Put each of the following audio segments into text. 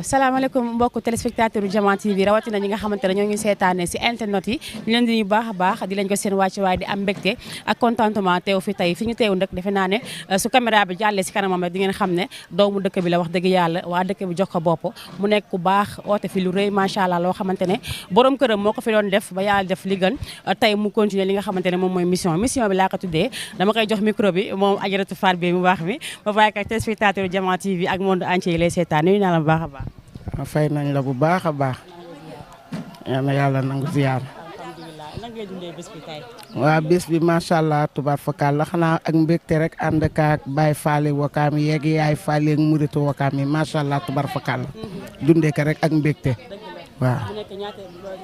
salaamaaleykum mbokku téléspectateur u Diama TV rawatina ñi nga xamante ne ñoo ngi seetaane si internet yi ñu leen di nuyu baax a baax di leen ko seen wàcc waaye di am mbégte ak contentement teew fi tey fi ñu teew nag defe naa ne su caméra bi jàllee si kanamam rek di ngeen xam ne doomu dëkk bi la wax dëgg yàlla waa dëkk bi jox ko bopp mu nekk ku baax oote fi lu rëy macha allah loo xamante ne borom këram moo ko fi doon def ba yàlla def li gën tey mu continuer li nga xamante ne moom mooy mission bi laa ko tuddee dama koy jox micro bi moom Adjaratou Fatou Beye mu baax mi ba bàyyi ak téléspectateur u Diama TV ak monde entier yi lay seetaan nuyu naa la bu baax a baax. fay nañ la bu baax a baax yal na yàlla nangu ziar. alhamdulilah lan ngay dundee bés bi tey. waa bés bi macha allah tubaar fakal la xanaa ak mbégte rek ànd ak Baye Fall wakaam yeeg yaay Fall ak muritu wakaam yi macha allah tubaar fakal la dundee ko rek ak mbégte. waaw mu nekk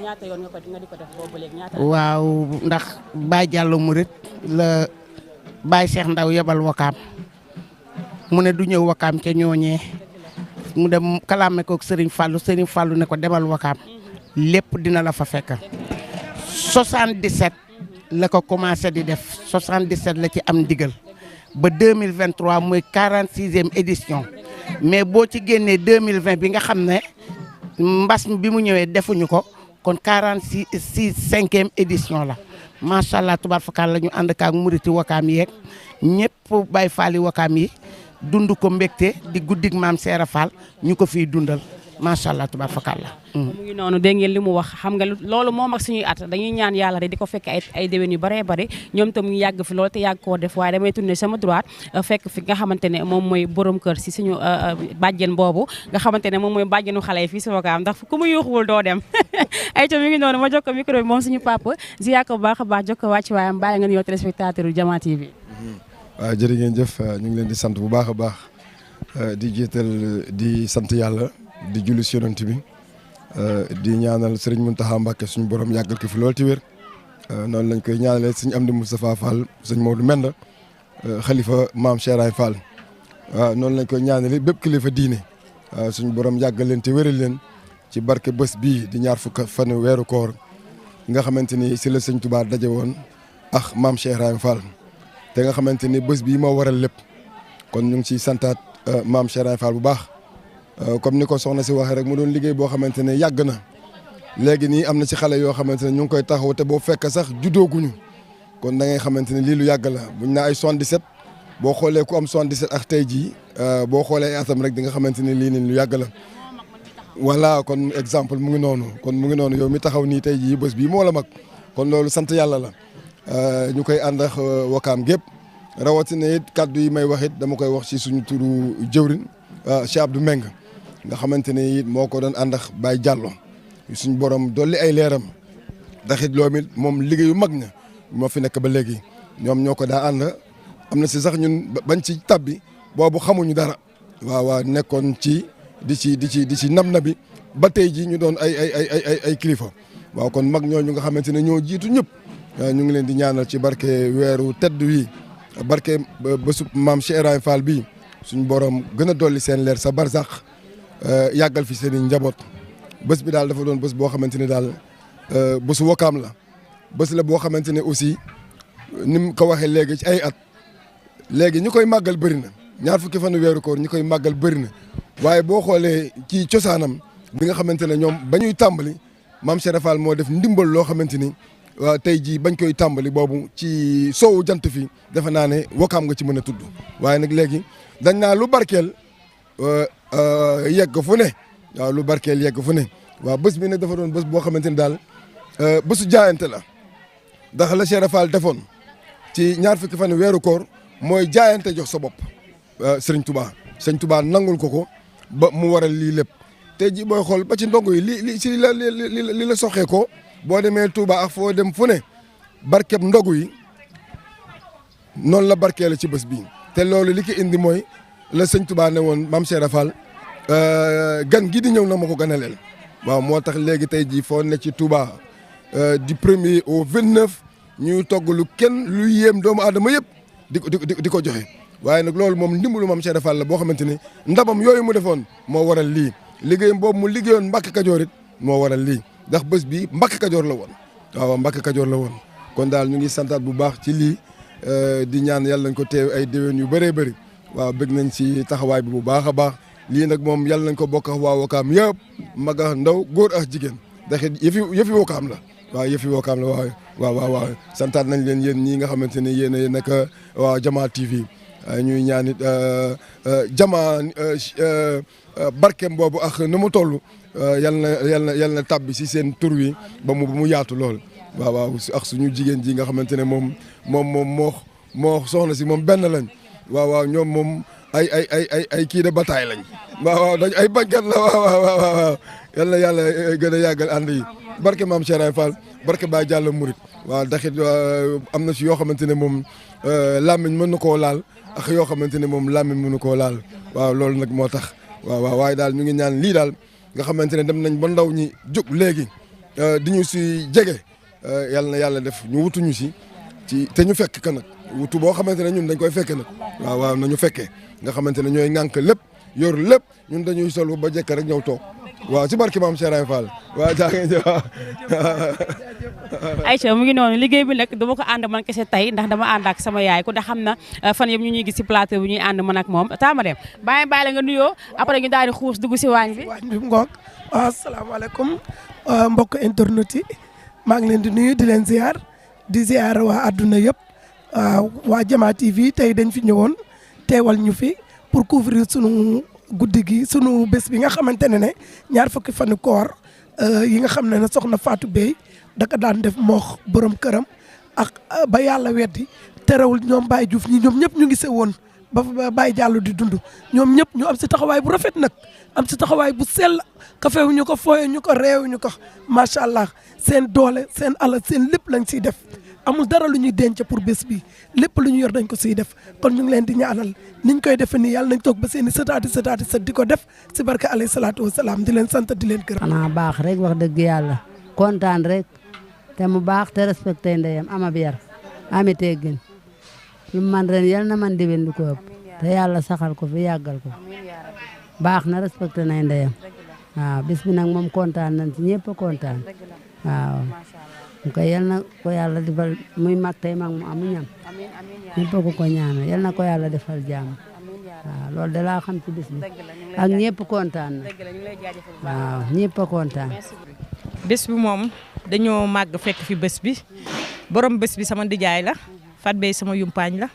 ñaata yoon nga di ko def boobu léegi ñaata. waaw ndax Baye Diallo murit la Baye Cheikh Ndaw yebal wakaam mu ne du ñëw wakaam ca ñooñee. mu dem kalaame ko Serigne Fallou ne ko demal wakaam lépp dina la fa fekk 77 la ko commencé di def 77 la ci am ndigal ba 2023 muy 46e édition mais boo ci génnee 2020 bi nga xam ne mbas bi mu ñëwee defuñu ko kon 5e édition la macha allah tubaar fakal la ñu ànd ak muriti wakaam yeeg ñëpp Baye Fall wakaam yi. dund ko mbégte di guddig maam Seera Fall ñu ko fiy dundal macha allah tubaar fakal la. mu ngi noonu dégg ngeen li mu wax xam nga loolu moom ak suñuy at dañuy ñaan yàlla rek di ko fekk ay déwén yu bëree bëri ñoom tam ñu yàgg fi loolu te yàgg koo def waaye damay tourné sama droite fekk fi nga xamante ne moom mooy borom kër si suñu bàjjen boobu nga xamante ne moom mooy bàjjenu xale yi fii si Wakaam ndax ku mu yuuxuwul doo dem ay tam mi ngi noonu ma jox ko micro bi moom suñu papa ziyaar ko bu baax a baax jox ko wàcc waayam bàyyi nga nuyoo téléspectateur yu Diama TV. waaw jërë ngeen jëf ñu ngi leen di sant bu baax a baax di jiital di sant yàlla di julli si yonent bi di ñaanal Serigne Mountakha Mbacké suñu borom yàggal ko fi lool ci wér noonu lañ koy ñaanalee Serigne Amdi Moustapha Fall Serigne Maodo Menda xalifa maam Cheikh Fall waaw noonu lañ koy ñaanalee bépp kilifa diine suñu borom yàggal leen te wéral leen ci barke bés bii di ñaar fukk fan weeru koor nga xamante ni si la Serigne Touba daje woon ak maam Cheikh Fall. te nga xamante ni bés bii moo waral lépp kon ñu ngi ciy santaat maam Cheikh Fall bu baax comme ni ko soxna si waxee rek mu doon liggéey boo xamante ne yàgg na léegi nii am na ci xale yoo xamante ne ñu ngi koy taxaw te boo fekk sax juddooguñu kon da ngay xamante ne lii lu yàgg la buñ naa ay 77 boo xoolee ku am 77 ak tey jii boo xoolee ay atam rek di nga xamante ne lii nii lu yàgg la. voilà kon exemple mu ngi noonu yow mi taxaw nii tey jii bés bii moo la mag kon loolu sant yàlla la. ñu koy ànd ak wakaam gépp rawatina it kàddu yi may wax it dama koy wax ci suñu turu jëwrin Cheikh Abdou Meng nga xamante ne it moo ko doon ànd ak Baye Diallo suñu borom dolli ay leeram ndax it loolu it moom liggéeyu mag ña moo fi nekk ba léegi ñoom ñoo ko daa ànd am na si sax ñun bañ ci tabbi boobu xamuñu dara waaw nekkoon ci di ci nam bi ba tey ji ñu doon ay kilifa waaw kon mag ñooñu nga xamante ne ñoo jiitu ñëpp. ñu ngi leen di ñaanal ci barke weeru tedd wi barke bésub maam Cheikh Fall bii suñu borom gën a dolli seen leer sa barsax yàggal fi seen i njaboot bés bi daal dafa doon bés boo xamante ne daal bésu Wakaam la bés la boo xamante ne aussi ni mu ko waxee léegi ci ay at léegi ñi koy màggal bëri na ñaar fukki fan weeru koor ñi koy màggal bëri na waaye boo xoolee ci cosaanam bi nga xamante ne ñoom ba ñuy tàmbali maam Cheikh Fall moo def ndimbal loo xamante ni. waaw tey jii bañ koy tàmbali boobu ci soowu jant fi defe naa ne Wakaam nga ci mën a tudd waaye nag léegi dañ naa lu barkeel yegg fu ne waaw lu barkeel yegg fu ne waaw bés bi nag dafa doon bés boo xamante ni daal bésu jaayante la ndax la Cheikh Fall defoon ci ñaar fukki fan weeru koor mooy jaayante jox sa bopp Serigne Touba nangul ko ba mu waral lii lépp tey jii booy xool ba ci ndongo yi li ci li la soxee ko boo demee Touba ak foo dem fu ne barkeb ndogu yi noonu la barkeele ci bés bi te loolu li ko indi mooy la sëñ Touba ne woon maam Cheikh Fall gan gi di ñëw na ma ko ganaleel waaw moo tax léegi tey jii foo ne ci Touba du 1er au 29 ñuy togg lu yéem doomu aadama yëpp di ko joxe waaye nag loolu moom ndimbalu maam Cheikh Fall la boo xamante ni ndabam yooyu mu defoon moo waral lii liggéeyam boobu mu liggéeyoon Mbàkke Kajoor it moo waral lii ndax bés bi Mbàkke Kajoor la woon waaw Mbàkke Kajoor la woon kon daal ñu ngi santaat bu baax ci lii di ñaan yàlla nañ ko teew ay déwén yu bëree bëri waaw bëgg nañ ci taxawaay bi bu baax a baax lii nag moom yàlla nañ ko bokk ak waa Wakaam yëpp mag ak ndaw góor ak jigéen ndax yëfi Wakaam la waaw yëfi Wakaam la waaw santaat nañ leen yéen ñii nga xamante ne yéen a nekk waa Jama TV ñuy ñaanit Jama barkeem boobu ak nu mu toll yal na tàbbi si seen tur wi ba mu yaatu lool waaw ak suñu jigéen ji nga xamante ne moom moo soxna si moom benn lañ waaw ñoom moom ay kii de bataille lañ waaw dañ ay bañkat la waaw yal na yàlla gën a yàggal ànd yi barke maam Cheikh Fall barke Baye Diallo Mouride waaw daxit am na si yoo xamante ne moom làmmiñ mën na koo laal ak yoo xamante ne moom làmmiñ mënu koo laal waaw loolu nag moo tax waaw waaye daal ñu ngi ñaan lii daal nga xamante ne dem nañ ba ndaw ñi jóg léegi di ñu si jege yal na yàlla def ñu wutuñu si ci te ñu fekk ka nag wutu boo xamante ne ñun dañ koy fekke nag waaw nañu fekkee nga xamante ne ñooy ŋànk lépp yor lépp ñun dañuy sol ba jekk rek ñëw toog waaw ci barki maam Cheikh Fall waaw jaa ngeen jëf Aïcha mu ngi noonu liggéey bi nag dama ko ànd man kese tey ndax dama ànd ak sama yaay ku da xam na fan yëpp ñu ñuy gis si plateau bi ñuy ànd man ak moom taama dem bàyyi la nga nuyoo après ñu daal di xuus dugg si waañ bi ngoog waaw asalaamaaleykum mbokk internet yi maa ngi leen di nuyu di leen ziar waa adduna yëpp waa Jama TV tey dañ fi ñëwoon teewal ñu fi pour couvrir sunu guddi gi sunu bés bi nga xamante ne ñaar fukki fanu koor yi nga xam ne soxna Fatou Bey daka daan def moox borom këram ak ba yàlla weddi terewul ñoom Baye Diouf ñi ñoom ñëpp ñu ngi woon ba Baye Diallo di dund ñoom ñëpp ñu am si taxawaay bu rafet nag am si taxawaay bu sell kafewu ñu ko fooye ñu ko réew ñu ko macha allah seen doole seen alal seen lépp lañ siy def amul dara lu ñuy denc pour bés bi lépp lu ñu yor dañ ko siy def kon ñu ngi leen di ñaanal niñ koy defee nii yàlla nañ toog ba seen i sëtaati sët di ko def si barke alayhi salaatu wasalaam di leen sant di leen gërëm. xanaa baax rek wax dëgg yàlla kontaan rek te mu baax te respecté ndeyam ama bi yar ami teggin lu man ren yal na man déwén lu ko ëpp te yàlla saxal ko fi yàggal ko baax na respecté nay ndeyam waaw bis bi nag moom kontaan nañ ci ñëpp a kontaan waaw. koy yal na ko yàlla defal muy mag tey mag mu amu ñam ñëpp ko ñaanal yal na ko yàlla defal jàmm waaw loolu de laa xam ci bis bi ak ñëpp kontaan na waaw ñëpp a kontaan. bés bi moom dañoo màgg fekk fi bés bi borom bés bi sama ndijaay la Fat Bey sama yumpaañ la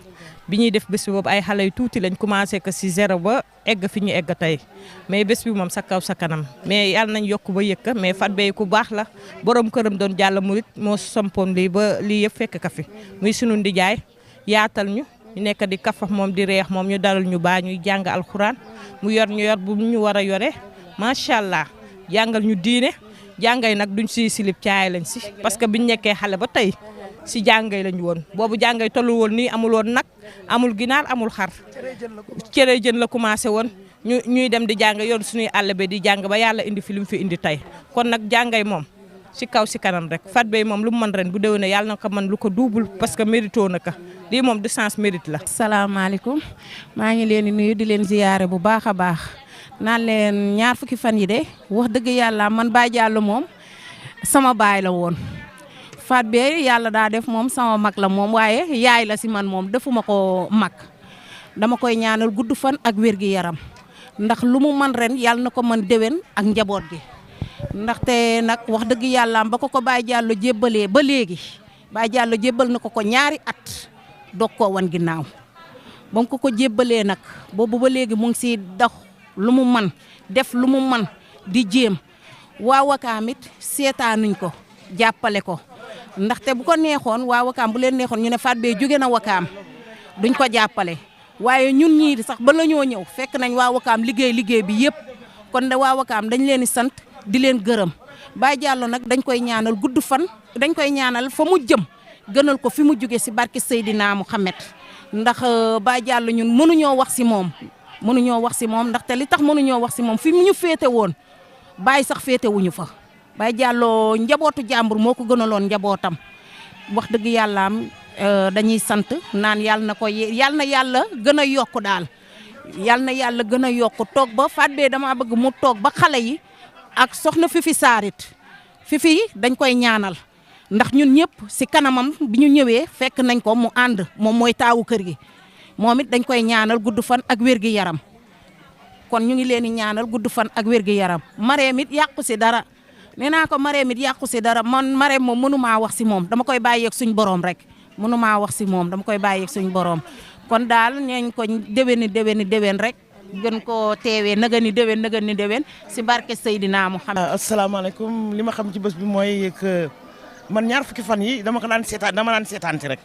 bi ñuy def bés bi boobu ay xale yu tuuti lañ commencé que si zéro ba egg fi ñu egg tey mais bés bi moom sa kaw sa kanam mais yàlla nañ yokk ba yëkka mais Fat Bey ku baax la borom këram doon Diallo Mouride moo sampoon lii ba lii yëpp fekk ka fi muy sunu ndijaay yaatal ñu nekk di kafax moom di reex moom ñu dalal ñu baa ñuy jàng alxuraan mu yor ñu yor bu ñu war a yore macha allah jàngal ñu diine jàngay nag duñ si silib caay lañ si parce que biñ nekkee xale ba tey si jàngay lañ woon boobu jàngay tollu woon nii amul woon nag amul ginaar amul xar cere jën la commencé woon ñuy dem di jàng yor suñuy àll be di jàng ba yàlla indi fi li mu fi indi tey kon nag jàngay moom si kaw si kanam rek Fat Bey moom lu mu mën ren bu déwénee yàlla na ko mën lu ko double parce que mérito na ko lii moom du sens mérite la. salaamaaleykum maa ngi leen di nuyu di leen ziyaare bu baax a baax naan leen ñaar fukki fan yi de wax dëgg yàlla man Baye Diallo moom sama baay la woon. Fat Bey yàlla daa def moom sama mag la moom waaye yaay la si man moom defuma ko mag dama koy ñaanal gudd fan ak wér gi yaram ndax lu mu man ren yàlla na ko mën déwén ak njaboot gi ndaxte nag wax dëgg yàlla ba ko Baye Diallo jébbalee ba léegi Baye Diallo jébbal na ko ñaari at doog koo wan ginnaaw ba mu ko jébbalee nag boobu ba léegi mu ngi si dox lu mu man def lu mu man di jéem waa Wakaam it seetaanuñ ko jàppale ko ndaxte bu ko neexoon waa Wakaam bu leen neexoon ñu ne Fat Bey jóge na Wakaam duñ ko jàppale waaye ñun ñii sax ba la ñoo ñëw fekk nañ waa Wakaam liggéey bi yëpp kon de waa Wakaam dañ leen di sant di leen gërëm Baye Diallo nag dañ koy ñaanal gudd fan dañ koy ñaanal fa mu jëm gënal ko fi mu jóge si barke Seydina Mouhamed ndax Baye Diallo ñun mënuñoo wax si moom ndaxte li tax mënuñoo wax si moom fi mu ñu féete woon Baye sax féete wuñu fa Baye Diallo njabootu jàmbur moo ko gënaloon njabootam wax dëgg yàllaam dañuy sant naan yàlla na yàlla gën a yokk daal yàlla na yàlla gën a yokk toog ba Fat Bey dama bëgg mu toog ba xale yi ak soxna Fifi Saarit Fifi dañ koy ñaanal ndax ñun ñëpp si kanamam bi ñu ñëwee fekk nañ ko mu ànd moom mooy taawu kër gi moom it dañ koy ñaanal gudd fan ak wér gi yaram kon ñu ngi leen di ñaanal gudd fan ak wér gu yaram Marème it yàqu si dara nee naa ko Marème it yàqu si dara man Marème moom mënumaa wax si moom dama koy bàyyeeg suñ borom rek mënumaa wax si moom dama koy bàyyeeg suñ borom kon daal ñeeñ ko déwén rek gën koo teewee naga ni déwén si barke Seydina Muhammad. asalaamaaleykum li ma xam ci bés bi mooy que man ñaar fukki fan yi dama daan seetaan ci rek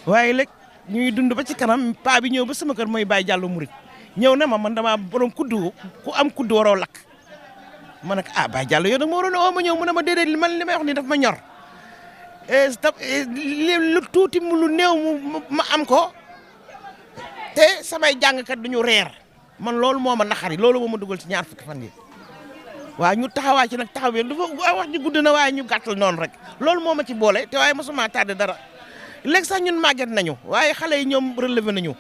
waaye léegi ñuy dund ba ci kanam paa bi ñëw ba sama kër mooy Baye Diallo Mouride ñëw na man dama borom kuddu ku am kuddu waroo lakk ma ne ko Baye Diallo yow nag ma waroon a woo ma ñëw mu ne ma déedéet man li may wax ni daf ma ñor lu tuuti mu lu néew ma am ko te samay jàngkat duñu reer man loolu moo ma naxari loolu moo ma dugal ci ñaar fukki fan yi waaw ñu taxawaa ci nag taxawee dafa wax ji gudd na waaye ñu gàttal noonu rek loolu moo ma ci boole te waaye mosuma tardé dara léegi sax ñun màgget nañu waaye xale yi ñoom relevé nañu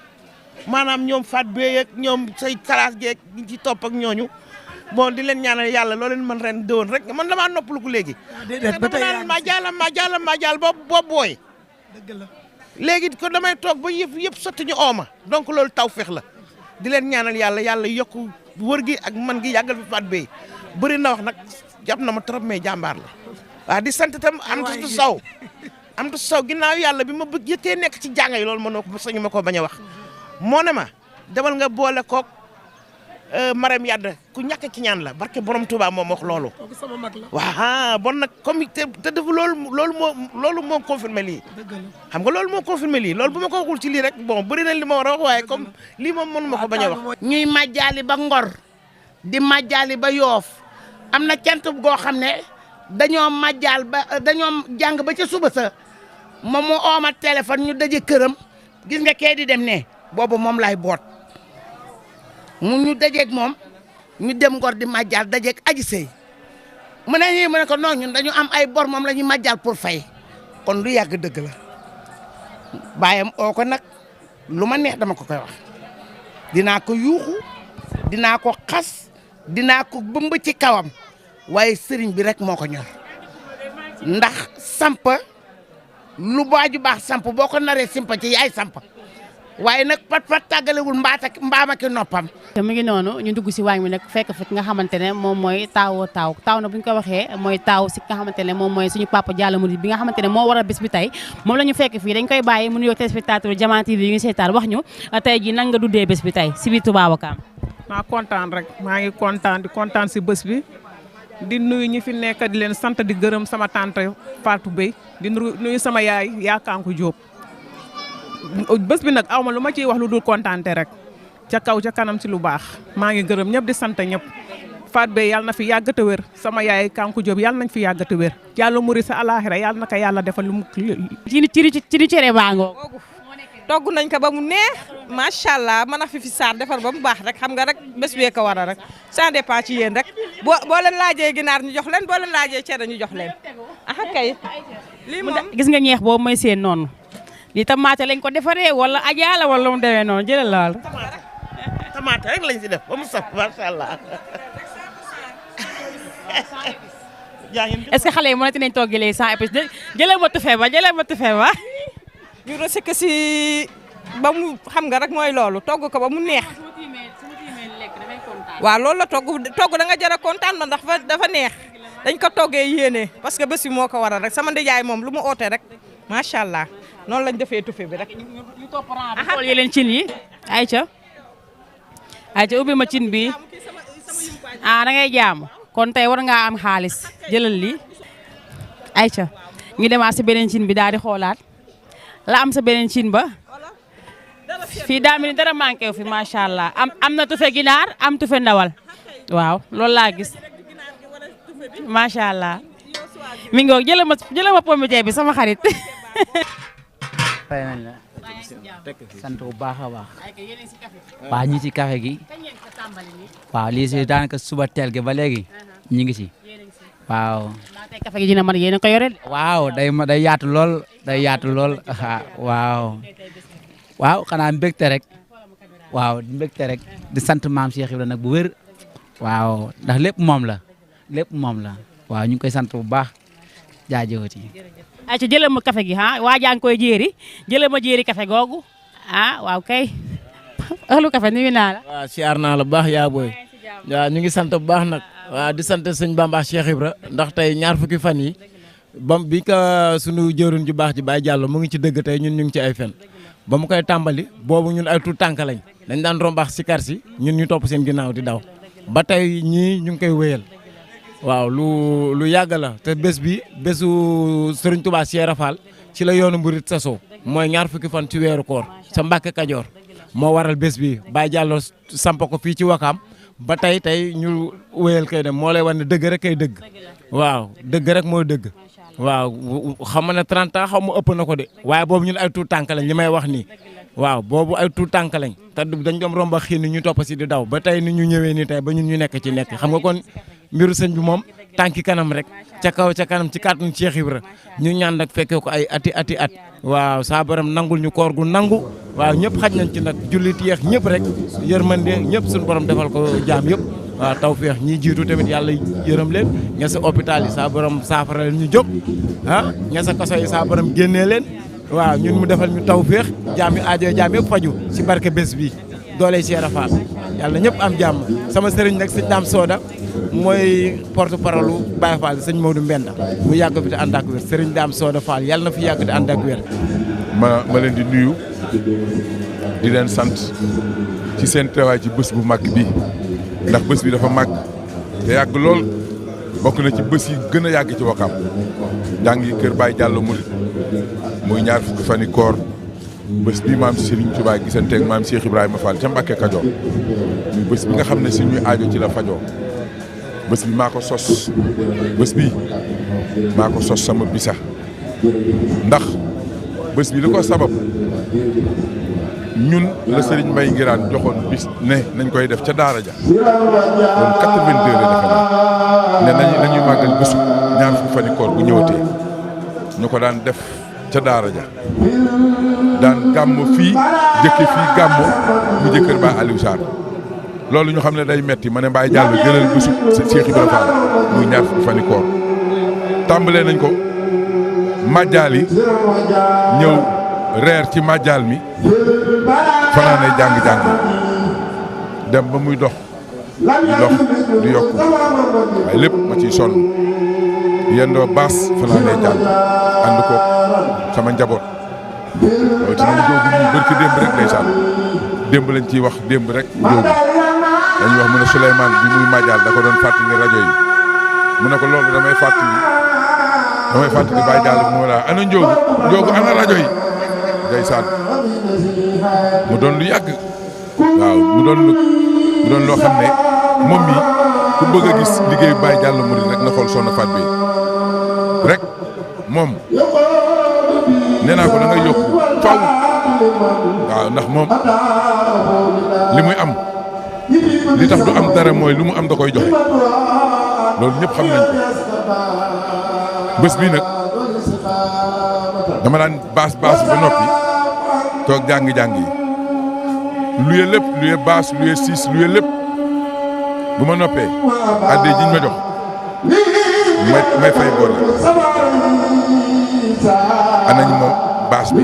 maanaam ñoom Fat Bey ak ñoom say classe geek ñi ci topp ak ñooñu bon di leen ñaanal yàlla loo leen mën ren déwoon rek man damaa noppalu ko léegi. déedéet ba tey ma jaal boobu booy. dëgg la léegi ko damay toog ba yëpp sotti ñu ooma donc loolu tawfeex la di leen ñaanal yàlla yokk wër gi ak man gi yàggal fi Fat Bey bëri na wax nag jàpp na ma trop mais jàmbaar la waaw di sant itam am tu saw ginnaaw yàlla bi ma bëgg yëkkee nekk ci jàng yi loolu mënoo ko sañu ma koo bañ a wax moo ne ma demal nga boole koog Marème Yadda ku ñàkk ki ñaan la barke borom Touba moom wax loolu. kooku sama mag la. waaw bon nag comme te def loolu moo confirmé lii. xam nga loolu moo confirmé lii loolu bu ma ko waxul ci lii rek bon bëri na li ma war a wax waaye comme lii moom mënu ma ko bañ a wax. ñuy màjjaali ba Ngor di màjjaali ba Yoof am na cant goo xam ne dañoo jàng ba ca suba sa moom mu ooma téléphone ñu daje këram gis nga kee di dem ne boobu moom lay boot mu ñu dajeeg moom ñu dem Ngor di màjjal dajeeg aji sëy mu ne ñii mu ne ko non ñun dañu am ay bor moom la ñuy màjjal pour fay kon lu yàgg dëgg la bàyyam oo ko nag lu ma neex dama ko koy wax dinaa ko yuuxu dinaa ko xas dinaa ko bëmb ci kawam waaye sëriñ bi rek moo ko ñor ndax sampa lu baaju baax samp boo ko naree simpa ci yaay samp waaye nag pat tàggalewul mbaama ki noppam. te mu ngi noonu ñu dugg si waañ bi nag fekk fi nga xamante ne moom mooy taaw na bu ñu ko waxee mooy taaw si nga xamante ne moom mooy suñu papa Diallo Mouride bi nga xamante ne moo waral bés bi tey moom la ñu fekk fii dañ koy bàyyi mu nuyoo téléspectateur Diama TV yi ngi seetaan wax ñu tey ji nan nga duddee bés bi tey si biir Touba Ouakam. maa kontaan rek maa ngi kontaan si bés bi di nuyu ñi fi nekk di leen sant di gërëm sama tante Fatou Bey di nuyu sama yaay Yakanku Diop bés bi nag awma lu ma ciy wax lu dul kontaante rek ca kaw ca kanam ci lu baax maa ngi gërëm ñëpp di sant ñëpp Fat Bey yàlla na fi yàgg te wér sama yaay Kanku Diop yàlla nañ fi yàgg te wér Diallo Mouride sa alaxira yàlla na ko yàlla defal lu mu ci cere baangoo togg nañ ko ba mu neex macha allah mën a fi saar defar ba mu baax rek xam nga rek bés bee ko war a rek ça dépend ci yéen rek boo leen laajee ginaar ñu jox leen boo leen laajee cere ñu jox leen ah kay lii moom gis nga ñeex boobu mooy seen noonu lii tamaate lañ ko defaree wala ajaala wala mu demee noonu jëlal laal tamaate rek lañ si def ba mu saf macha allah. est-ce que xale yi mënati nañ togg léegi sans épices jëlee ma tufe ba ñu rëcc si ba mu xam nga rek mooy loolu togg ko ba mu neex waaw loolu la togg da nga jar a kontaan ma ndax dafa neex dañ ko toggee yéene parce que bés bi moo ko waral rek sama ndijaay moom lu mu oote rek macha allah noonu lañ defee tufe bi rek. ñu topp rang bi xool yeneen cin yi ayca ubbi ma cin bi da ngay jaamu kon tey war ngaa am xaalis jëlal lii ayca ñu demaat si beneen cin bi daal di xoolaat. la am sa beneen cin ba fii daa mel ni dara manqué wu fi macha allah am na tufe ginaar am tufe ndawal waaw loolu laa gis macha allah mi ngi jëlal ma pomme de terre bi sama xarit. fay nañ la sant bu baax a baax waaw ñi ci café gi waaw lii si daanaka suba teel gi ba léegi ñu ngi si waaw. tey café gi dina mën yéen a ko yore. waaw day yaatu lool waaw xanaa mbégte rek waaw mbégte rek di sant maam Cheikh Ibrahima nag bu wér waaw ndax lépp moom la waaw ñu ngi koy sant bu baax jaajëfati. ayca jëlee ma café gi waa jaa ngi koy jéeri jëlee ma jéeri café googu waaw kay Euhlou Café nuyu naa la. waaw siyaar naa la bu baax yaa booy. waaw ñu ngi sant bu baax nag. waaw di sant sëñ Bamba Cheikh Ibra ndax tey ñaar fukki fan yi bi ko sunu jëwriñ ju baax ji Baye Diallo mu ngi ci dëgg tey ñun ñu ngi ci ay fen ba mu koy tàmbali boobu ñun ay tuut tànk lañ dañ daan rombaax si kar si ñun ñu topp seen ginnaaw di daw ba tey ñii ñu ngi koy wéyal waaw lu yàgg la te bés bi bésu Serigne Touba Cheikh Fall ci la yoonu Murit sasoo mooy ñaar fukki fan ci weeru koor sa Mbàkke Kajoor moo waral bés bi Baye Diallo samp ko fii ci Wakaam ba tey ñu wéyal kay dem moo lay wan ne dëgg rek kay dëgg waaw dëgg rek mooy dëgg waaw xam nga ne 30 ans xaw ma ëpp na ko de waaye boobu ñun ay tuut tànk lañ li may wax nii waaw boobu ay tuut tànk lañ te dañ doon romba xiin ñu topp si di daw ba tey ni ñu ñëwee nii tey ba ñun ñu nekk xam nga kon mbiru sëñ bi moom tànki kanam rek ca kaw ca kanam ci kàttanu Cheikh Ibra ñu ñaan nag fekkee ko ay ati at waaw saa borom nangul ñu koor gu nangu waaw ñëpp xaj nañ ci nag jullit yeex ñëpp rek yërmande ñëpp suñu borom defal ko jaam yëpp waaw tawfeex ñi jiitu tamit yàlla yërëm leen ña sa hôpital yi saa borom saafara leen ñu jóg ña sa kaso yi saa borom génnee leen waaw ñun mu defal ñu tawfeex jaam yi aajo jaam yëpp faju si barke bés bi doole Cheikh Fall yàlla ñëpp am jàmm sama sëriñ nag sëñ Dame Soda mooy porte parole Baye Fall sëñ Maodo Mbenda mu yàgg fi te ànd ak wér sëriñ Dame Soda Fall yàlla na fi yàgg te ànd ak wér. ma leen di nuyu di leen sant ci seen teewaay ci bés bu mag bi ndax bés bi dafa mag te yàgg lool bokk na ci bés yi gën a yàgg ci Wakaam jàngi kër Baye Diallo Murit muy ñaar fukki fani koor bés bi maam Serigne Touba gisanteeg maam Cheikh Ibrahima Fall ca Mbàkke Kajoor muy bés bi nga xam ne suñuy aajo ci la fajoo bés bi maa ko sos bés bi maa ko sos sama bisa ndax bés bi li ko sabab ñun la Serigne Mbaye Ngiraan joxoon bis ne nañ koy def ca daara ja kon 82 la defe naa ne nañuy màggal bésu ñaar fukki fani koor bu ñëwatee ñu ko daan def ca daara ja daan gàmmo fii jëkke fii gàmmo mu jëkkër Baay Aliou Sarr loolu ñu xam ne day metti ma ne Baye Diallo jëlal bésu Cheikh Ibrahima Fall muy ñaar fukki fani koor tàmbalee nañ ko màjjaal yi ñëw reer ci màjjaal mi fanaanee jàng-jàng dem ba muy dox di yokku waaye lépp ma ciy sonn yendoo baas fanaanee jàng ànd ko sama njaboot loolu ci nañu jóogu ñu bërki démb rek ndeysaan démb lañ ciy wax démb rek jóogu dañuy wax mu ne Souleymane bi muy màjjaal da ko doon fàttali rajo yi mu ne ko loolu damay fàttali Baye Diallo bi moo laa ana njóogu ana rajo yi ndeysaan mu doon lu yàgg waaw mu doon loo xam ne moom mi ku bëgg a gis liggéeyu Baye Diallo Murit rek na xool Soxna Faat bi rek moom nee naa ko da ngay yokku faw waaw ndax moom li muy am li tax du am dara mooy lu mu am da koy joxe loolu ñëpp xam nañ ko bés bii nag dama daan baas ba noppi toog jàng-jàng yi luye lépp luye baas luye siis luye lépp bu ma noppee addee jiñ ma jox may fay bor anañu moom baas bi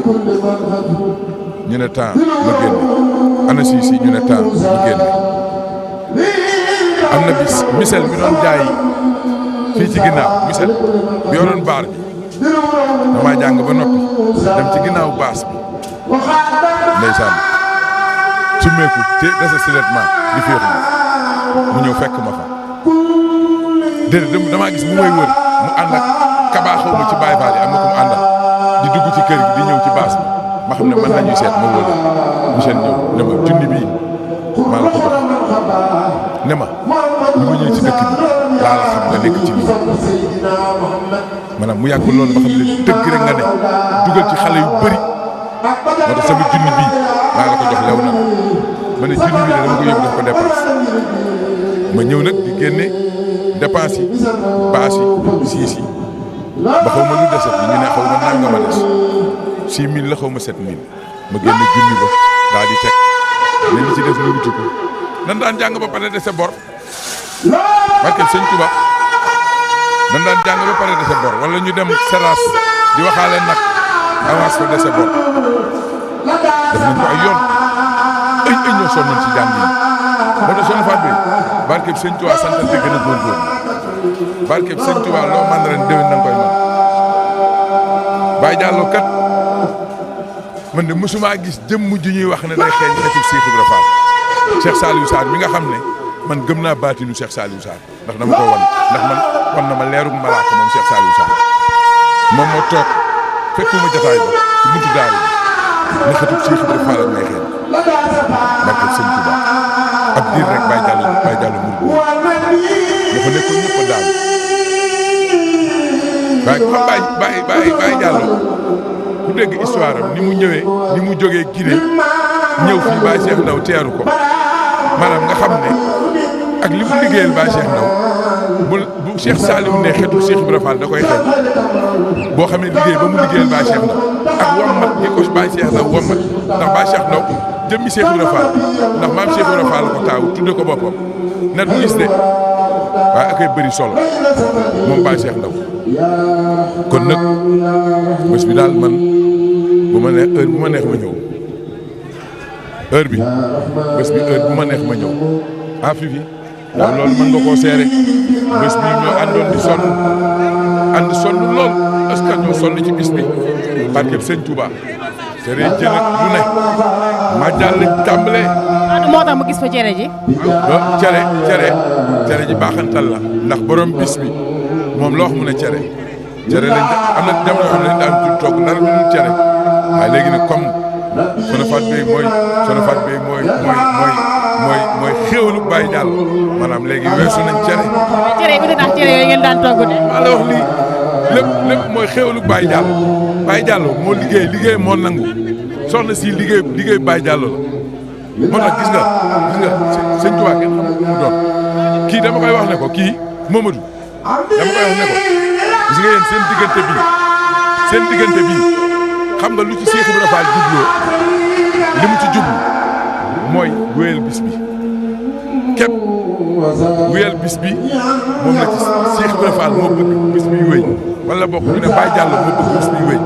ñu ne temps ma génne ana siis yi ñu ne temps ma génne am na bis misel mi doon jaay fii ci ginnaaw misel bi yoroon baar bi damaa jàng ba noppi dem ci ginnaaw baas bi ndeysaan summeeku te dese siletment di féexlu mu ñëw fekk ma fa déedéet damaa gis mu may wër mu ànd ak kabaaxaw ma ci Baye Fall yi am na ko mu àndal di dugg ci kër gi di ñëw ci baas bi ma xam ne man la ñuy seet ma wër monsieur ñëw ne ma junni bii maa la ko jox ne ma li ma ñëw ci dëkk bi laa la xam nga nekk ci lii maanaam mu yàgg loolu ba xam ne dëgg rek nga ne dugal ci xale yu bëri moo tax sama junni bii maa la ko jox lew na ma ne junni bii dama ko yóbbu def ko dépense ma ñëw nag di génne dépense yi baas yi siis yi ba xaw ma lu deset yi ñu ne xaw ma nanga ma des 6000 la xaw ma 7000 ma génne junni ba daal di teg ne li ci des ñu wuti ko nan daan jàng ba pare dese bor barke sëñ Tuba nan daan jàng ba pare dese bor wala ñu dem seras di waxaale nag avance fa dese bor def nañ ko ay yoon ay a sonnoon ci jàng yi moo tax Soxna Fatou Beye barkeb Sëñ Tuubaa santal te gën a góorgóorlu barkeb Sëñ Tuubaa loo man ren déwén na nga koy mën Baye Diallo kat man de mosuma gis jëmm ju ñuy wax ne day xeeñ xeetu Cheikh Ibra Fall Cheikh Saliou Sarr mi nga xam ne man gëm naa baatinu Cheikh Saliou Sarr ndax dama ko wan ndax man wan na ma leerug malaaka moom Cheikh Saliou Sarr moom moo toog fekkuma jotaay ba ci buntu daara bi ne xeetu Cheikh Ibra Fall ak may xeeñ barkeb Sëñ Tuubaa ab diir rek Baye Diallo mur boobu dafa nekkoon ñëpp a daal waaye xam Baye Diallo ku dégg histoire am ni mu ñëwee ni mu jógee Guinée ñëw fii Baye Cheikh Ndaw teeru ko maanaam nga xam ne ak li mu liggéeyal Baye Cheikh Ndaw bu Cheikh Saliou ne xeetu Cheikh Ibra Fall da koy xeeñ boo xam ne liggéey ba mu liggéeyal Baye Cheikh Ndaw ak wammat ñi ko Baye Cheikh Ndaw wammat ndax Baye Cheikh Ndaw jëmmi Cheikh Ibra Fall ndax maam Cheikh Ibra Fall ko taaw tudde ko boppam na du gis de waaye akay bëri solo moom Baye Cheikh Ndaw kon nag bés bi daal man bu ma neex heure bu ma neex ma ñëw heure bi bés bi heure bu ma neex ma ñëw ah Fifi waaw loolu mën nga koo seere bés bi ñoo àndoon di sonn ànd sonn lool est-ce que ñoo sonn ci bis bi barkeb Sëñ Touba te rek jël lu ne ma jàll tàmbalee. moo tax ma gis fa cere ji. cere ji baaxantal la ndax borom bis bi moom loo wax mu ne cere lañ am na jamono yoo xam ne daan tudd toog dara lu dul cere waaye léegi nag comme Soxna Fatou Beye mooy xéewalu Baye Diallo maanaam léegi weesu nañ cere. cere yi ndax cere yooyu ngeen daan togg de. maa la wax lii lépp mooy xéewalu Baye Diallo Baye Diallo moo liggéey moo nangu soxna si liggéey Baye Diallo la moo tax gis nga Sëñ Tuubaa kenn xam nga mu doon kii dama koy wax ne ko kii Mamadou dama koy wax ne ko gis nga yéen seen diggante bii xam nga lu ci Cheikh Ibra Fall jubloo li mu ci jublu mooy wéyal bis bi képp wéyal bis bi moom la ci Cheikh Ibra Fall moo bëgg bis bi wéy wala bokk ñu ne Baye Diallo moo bëgg bis bi wéy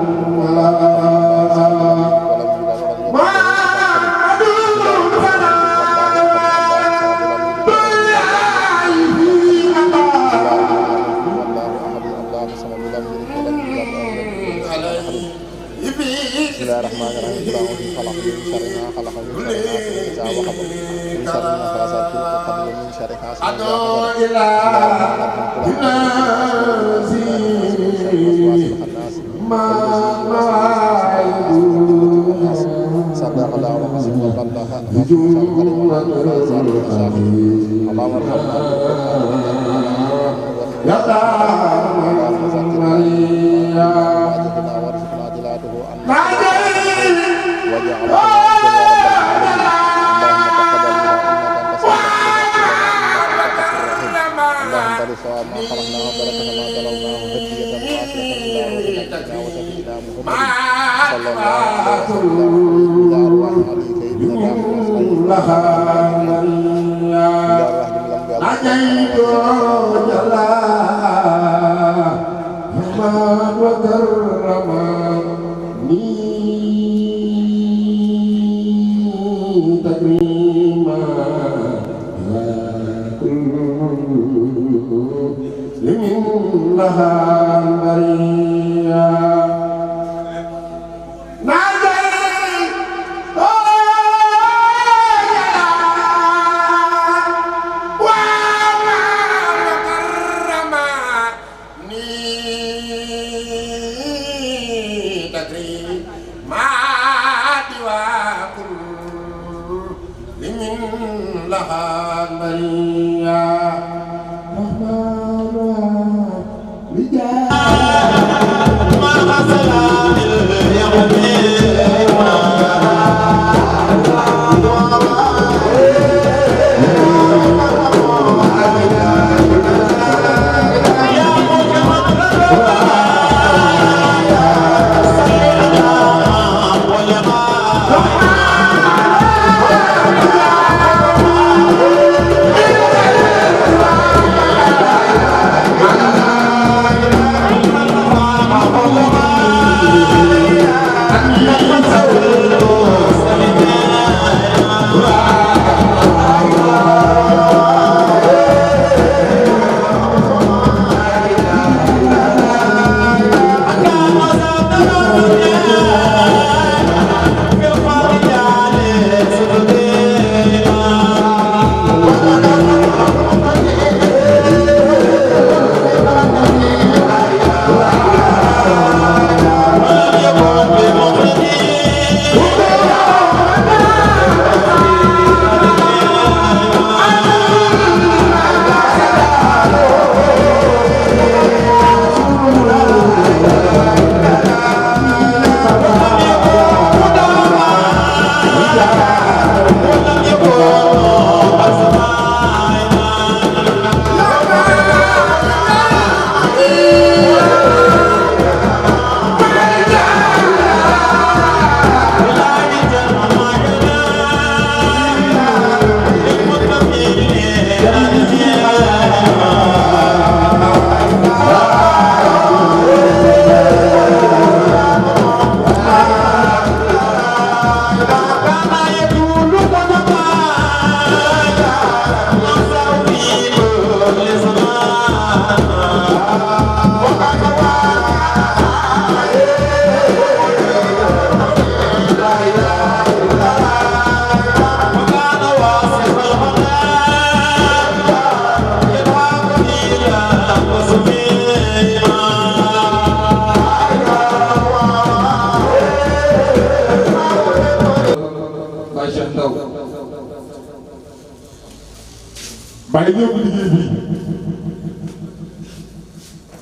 bàyyi ñëw liggéey bii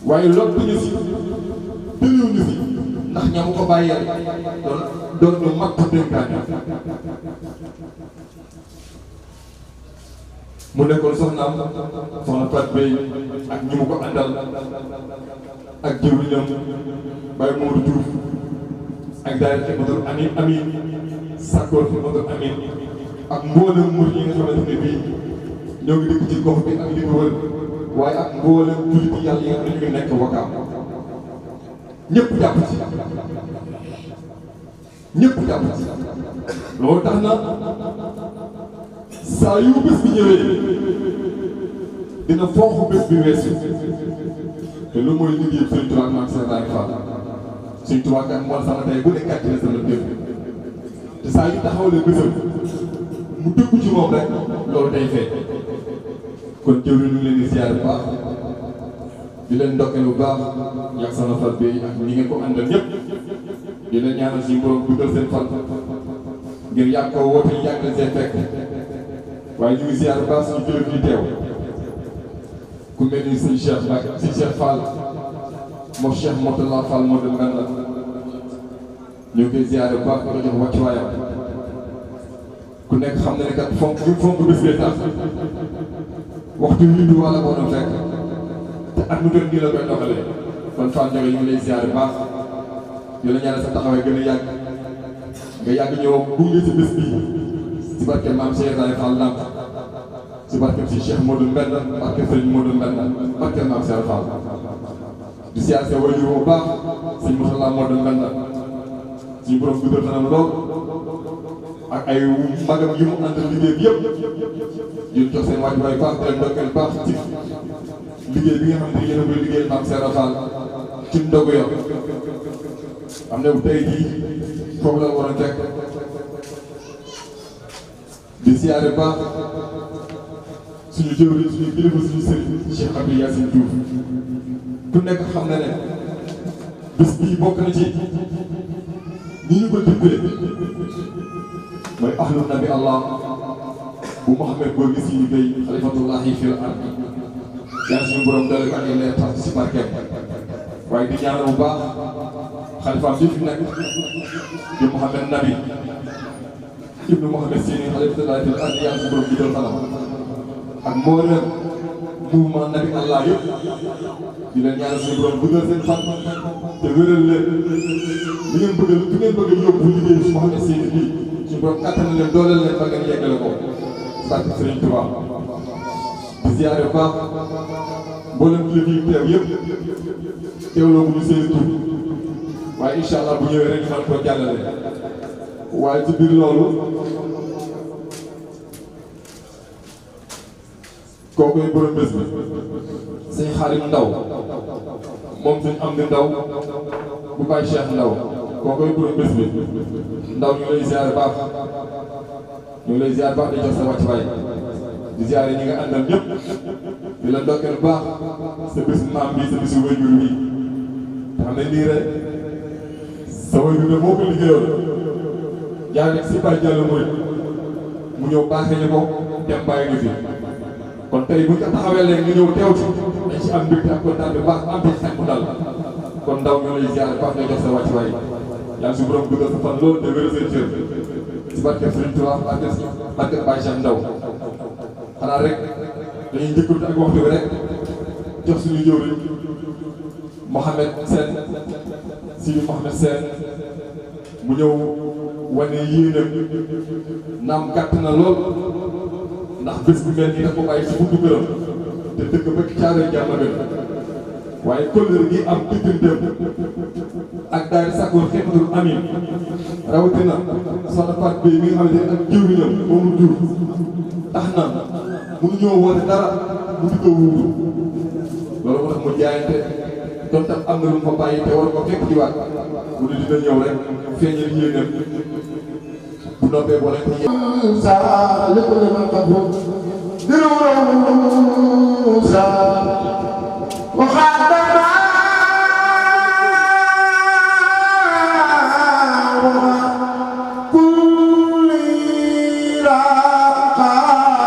waaye lottuñu si tëliwuñu si ndax ñamu ko bàyyee doon ñu mag ko dénkaane mu nekkoon soxnaam soxna Fatou Bey ak ñi mu ko àndal ak jëwriñam Baye Modou Diouf ak daayira Xidmatul Amin Sakkoor Xidmatul Amin ak mboolem murid yi nga xamante ne bii ñoo ngi dëkk ci gox bi ak li ko wër waaye ak mboolem jullit yàlla yi nga xam ne ñu ngi nekk Wakaam ñëpp jàpp ci ñëpp jàpp ci loolu tax na saa yu bés bi ñëwee dina fonk bés bi weesu te lu mooy liggéey Sëriñ Tuubaa ak Maam Cheikh Ibrahima Fall Sëriñ Tuubaa kat moo sama tey bu nekkaat dina sama démb te saa yu taxawalee bésam mu dëggu ci moom rek loolu day fee kon jëwri ñu ngi leen di ziar bu baax di leen ndokkeel bu baax yàgg sama fal bi ak ñi ngeen ko àndal ñëpp di leen ñaanal suñu borom guddal seen fan ngir yàgg koo woote yàgg leen seen fekk waaye ñu ngi ziar bu baax suñu kilifa yi teew ku mel ni sëñ Cheikh Mbacke sëñ Cheikh Fall moom Cheikh Moutalla Fall moo dem gan la ñu ngi koy ziar bu baax ko jox wàccuwaayam ku nekk xam na ne kat fonk bés bee tax waxtu wi du wala boo doon fekk te at mu doon nii la koy doxalee kon Fall Ndiaye ñu ngi lay ziar bu baax di la ñaanal sa taxawaay gën a yàgg nga yàgg ñëw gunge si bés bii si barke maam Cheikh Ibrahima Fall Lamp si barke si Cheikh Modou Mbenn barke Serigne Modou Mbenn barke maam Cheikh Fall di ziar sa wajur bu baax sëñ Moutalla Modou Mbenn suñu borom guddal fanam lool ak ay magam yi mu àndal liggéey bi yëpp di jox seen wàccuwaay baax di leen ndokkeel baax ci liggéey bi nga xam ne yéen a koy liggéeyal maam Cheikh Fall ci ndogu yo am na tey jii foofu la war a fekk di siyaare baax suñu jëwriñ suñu kilifa suñu sëriñ Cheikh Abdou Yassine Diouf ku nekk xam na ne bés bii bokk na ci ñi ñu ko dimbale mooy ahlu nabi allah bu Mouhamed boo gis yi bay xalifatullahi fil ard yàlla suñu borom dale ko ak leer tax si barkeem waaye di ñaanal bu baax xalifaam bi fi nekk di Mouhamed Nabi ibnu Mouhamed Sini xalifatullahi fil ard yàlla suñu borom guddal fanam ak mboolem mouvement nabi allah yëpp di leen ñaanal suñu borom guddal seen fan te wéral leen li ngeen bëgg fi ngeen bëgg a yóbbu liggéey su Mouhamed Sini bii suñu borom kattan leen dooleel leen ba ngeen yeggale ko barke Serigne Touba di ziare bu baax mboolem kilifa yi teew yëpp teewloo bu ñu seen tur waaye incha allah bu ñëwee rek ñu mën koo jàllale waaye ci biir loolu kooku borom bés bi sëñ Xaalim Ndaw moom suñ am di ndaw bu Baye Cheikh Ndaw kooku borom bés bi ndaw ñu ngi lay ziare baax ñu ngi lay ziare baax di jox sa wàccuwaay di ziare ñi nga àndal ñëpp di la ndokkeel baax sa bés maam bi sa bésu wayjur bi xam ne nii rek sa wayjur de moo ko liggéeyoon yaa nekk si Baye Diallo mooy mu ñëw baaxee ñu ko dem bàyyi ñu fi kon tey bu ñu ko taxawee léegi nga ñëw teew ci dañ ci am mbégte ak kontaan bi baax am ci xel mu dal kon ndaw ñoo lay ziare baax nga jox sa wàccuwaay yàlla su borom dugal sa fan loolu te wéral seen cër si barke Serigne Touba barke Baye Cheikh Ndaw xanaa rek dañuy njëkkante ak waxtu bi rek jox suñu jëwriñ Mouhamed Sène Sidi Mouhamed Sène mu ñëw wane yéenam naam gàtt na lool ndax bés bu mel nii daf ko bàyyi si buntu këram te dëkk ba Caaroy jàmm gën waaye kóllëre gi am digganteem ak daayira Sakkoor Xidmatul Amin rawatina soxna Fatou Bey mi nga xamante ne ak jëwriñam moomu jur tax na mënuñoo woote dara mu di ko wuutu loolu moo tax mu jaayante doon tam am na lu mu fa bàyyi te war ko fekk ci waat mu ne dina ñëw rek feeñal yéenam bu noppee boo leen ko sa lépp lu ma ko bokk dina sa waxaat kulli raqaba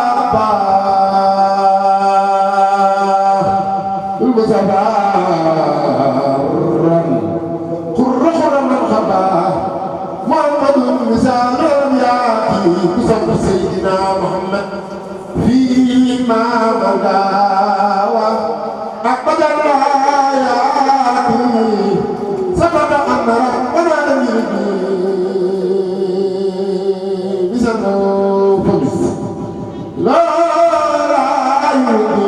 سفارا قر من خبا محمد مثال ياتي بصف سيدنا محمد فيما مدى أقبل الآيات سبب أن ربنا لم يرد بسنه فبس لا يرد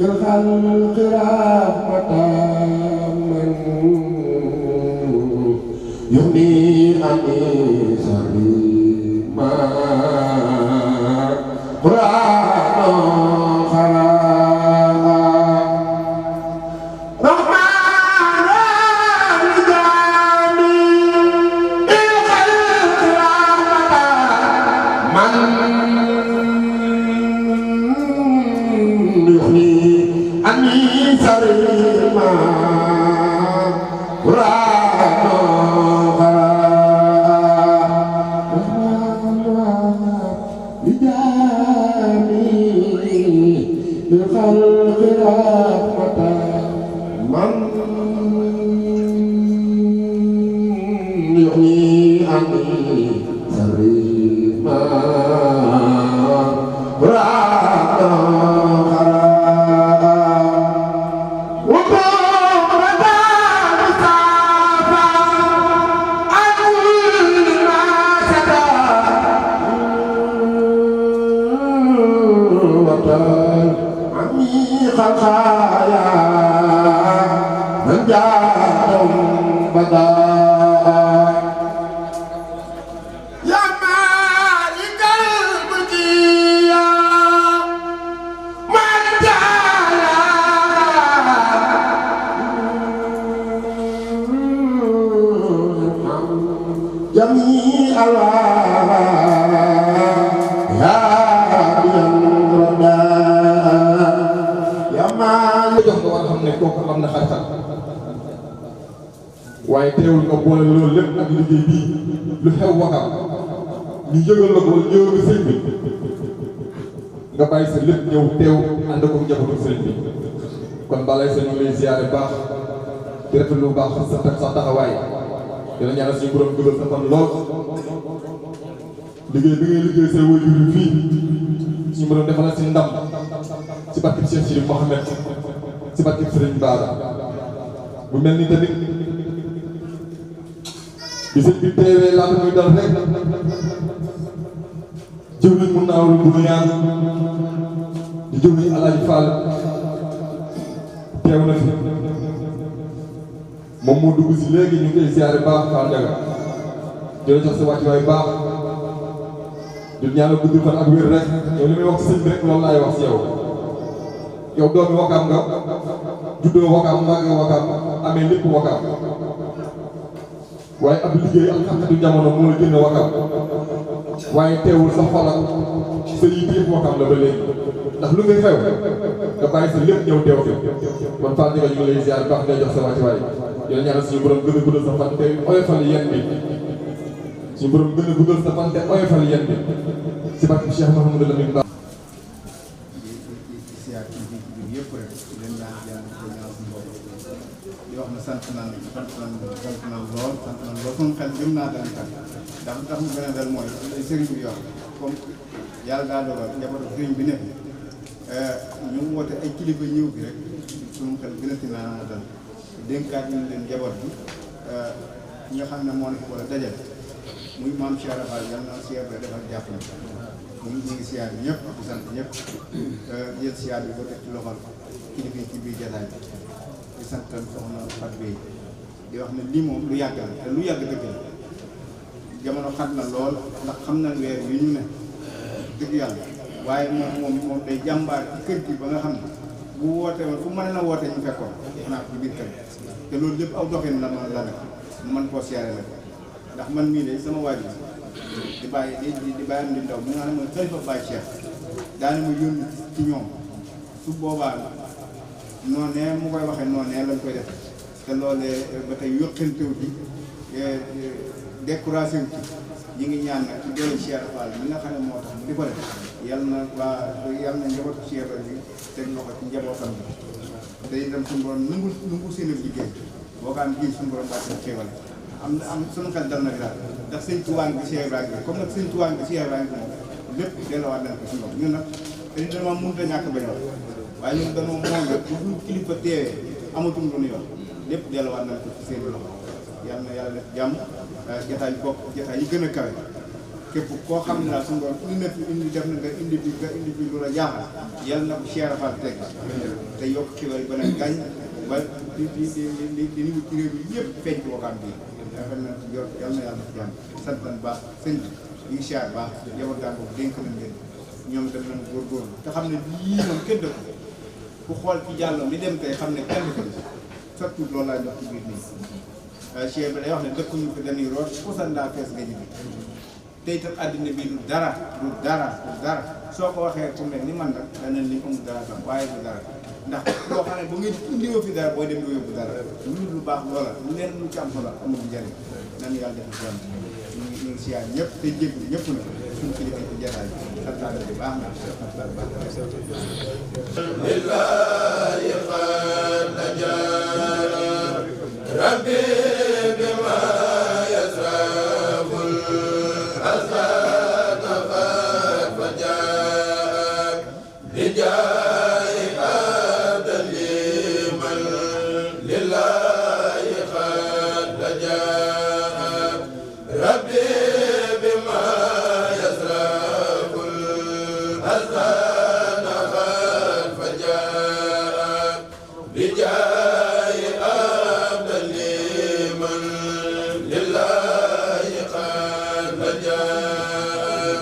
للخلق رحمة من يغني عن شر ما قرآن waaye teewul nga boole loolu lépp ak liggéey bii lu xew Wakaam ñu yëgal la ko wala ñëw nga sëñ bi nga bàyyi sa lépp ñëw teew ànd ko njabootu sëñ bi kon balay sa ñu lay ziyaare baax di rafetlu lu baax sa taxawaay dina ñaanal suñu borom dugal sa fan lool liggéey bi ngay liggéey say waajur yi fii suñu borom defal na si ndam si barkeb Cheikh Sidi Mouhamed si barkeb Sëriñ Bara bu mel ni tamit bi sëñ bi teewee laata muy dal rek jëw nañ mun naa bu nu ñaan di jëw nañ Alaaji Fall teew na fi moom moo dugg si léegi ñu ngi koy ziare baax Fall Ndiaga jëla jox sa wàccuwaay baax di ñaanal gudd fan ak wér rek yow li may wax si sëñ bi rek loolu laay wax si yow doomi Wakaam nga juddoo Wakaam màggee Wakaam amee lépp Wakaam waaye ab liggéey ak xamatu jamono moo la génne Wakaam waaye teewul sa xol ak sa yitte yëpp Wakaam la ba léegi ndax lu ngay xew nga bàyyi sa lépp ñëw teew fi kon Fall Ndiaga ñu ngi lay ziar baax ngay jox sa wàccuwaay yow ñaanal suñu borom gën a guddal sa fan te oyofal yenn bi suñu borom gën a guddal sa fan te oyofal yenn bi si barke Cheikh Mouhamadou Lamine Ba sant nañ lool suñu xel jëm naa daan kat ndax lu tax mu gën a dal mooy ay sëriñ bi yor comme yàlla daa dogal njabootu sëriñ bi nekk ñu woote ay kilifa ñëw bi rek suñu xel gën a tinaa dal dénkaat ñu leen njaboot bi ñi nga xam ne moo nekk wala dajal muy maam Cheikh Rafal yàlla na siyaar bi defal jàpp na ñu ngi siyaar ñëpp di sant ñëpp jël siyaar bi ba teg ci loxol kilifa yi ci biir jataay bi di sant soxna Fatou Bey di wax ne lii moom lu yàgg la te lu yàgg dëgg la jamono xat na lool ndax xam na weer yu ñu ne dëgg yàlla waaye moom day jàmbaar ci kër gi ba nga xam ne bu wootee woon fu mën na woote ñu fekkoon xanaa ci biir kër te loolu lépp aw doxin la def mu mën koo siyaare la ndax man mii de sama waajur di bàyyi di bàyyi am di ndaw mu nga xam ne mooy xalifa Baye Cheikh daane ma yónni ci ñoom su boobaa noonee mu koy waxee noonee lañ koy def te loolee ba tey yokkantew ci découragé wu ci ñi ngi ñaan nag ci doole Cheikh Fall mi nga xam ne moo tax mu di ko def yal na njabootu Cheikh bi teg loxo ci njabootam bi te itam suñu borom nangu seen liggéey boo ko am gii suñu borom baa seen xéewal am suñu xel dal na daal ndax sëñ Tuubaa bi Cheikh Ibrahima comme nag sëñ Tuubaa bi Cheikh Ibrahima moom lépp delluwaat nañ ko suñu bopp ñun nag te nit dama mënut a ñàkk bañ wax waaye ñun dañoo moom rek bu dul kilifa teewee amatum lu ñuy wax lépp delluwaat nañ ko ci seen loxo yal na yàlla def jàmm jataay yi bokk jataay yi gën a kawe képp koo xam ne daal suñu borom indi na fi indi def na nga indi fi lu la jaaxal yal na ko Cheikh Fall teg te yokk xiwal ba ne gañ ba di nuyu ci réew mi yëpp feeñ ci Wakaam bi dafa na yor yal na yàlla jàmm sant nañ baax sëñ bi ñu siyaar baax yow daan ko dénk nañ leen ñoom itam nañ góorgóorlu te xam ne lii moom kenn dëkk ku xool ci jàllo mi dem tey xam ne kenn dëkk surtout loolu laay wax ci biir nii Cheikh bi day wax ne dëkkuñu ko dañuy root xusandaa fees nga ñibbi te itam àddina bi du dara soo ko waxee ku mel ni man nag danañ li amul dara sax waaye du dara ndax loo xam ne ba nga indiwoo fi dara booy dem nga yóbbu dara lu baax loola lu leen lu ci am solo amul njëriñ nan yàlla def jàmm ñu ngi siyaar ñëpp te jéggi ñëpp na suñu kilifa ci jataay bi santaane bi baax na santaane baax lillahi qad najara rabbi bima yasraful asad fajak bijay abdal liman lillahi qad najara rabbi bima yasraful asad fajak bijay abdal liman lillahi qad najara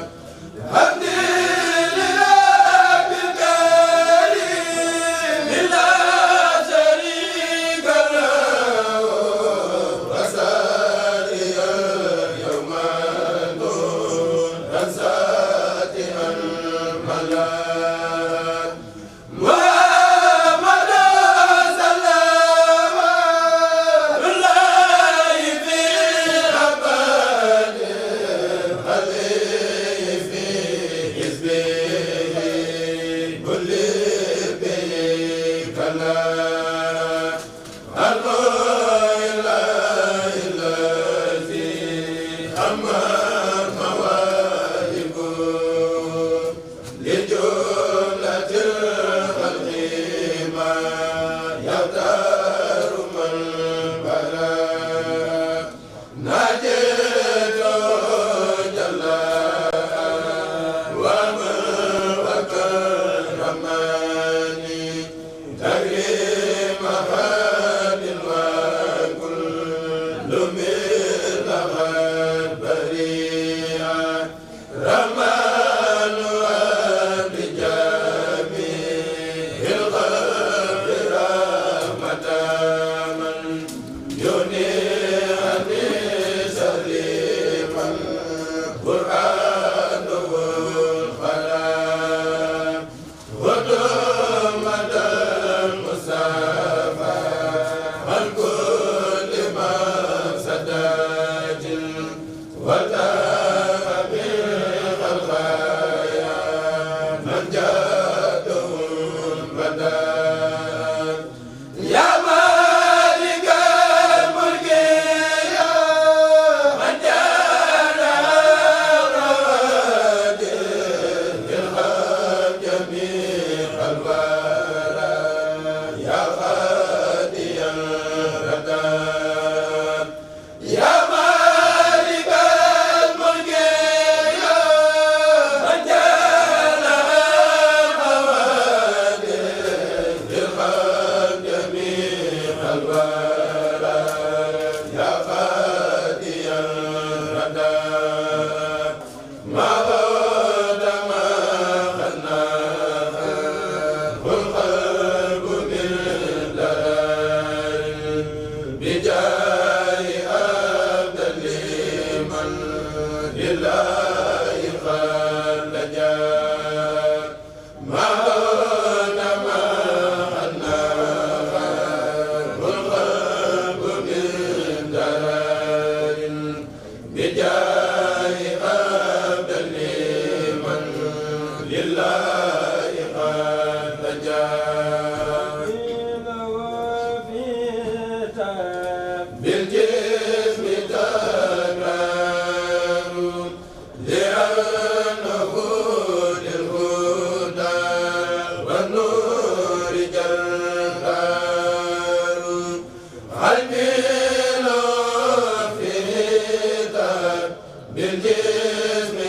بالجسم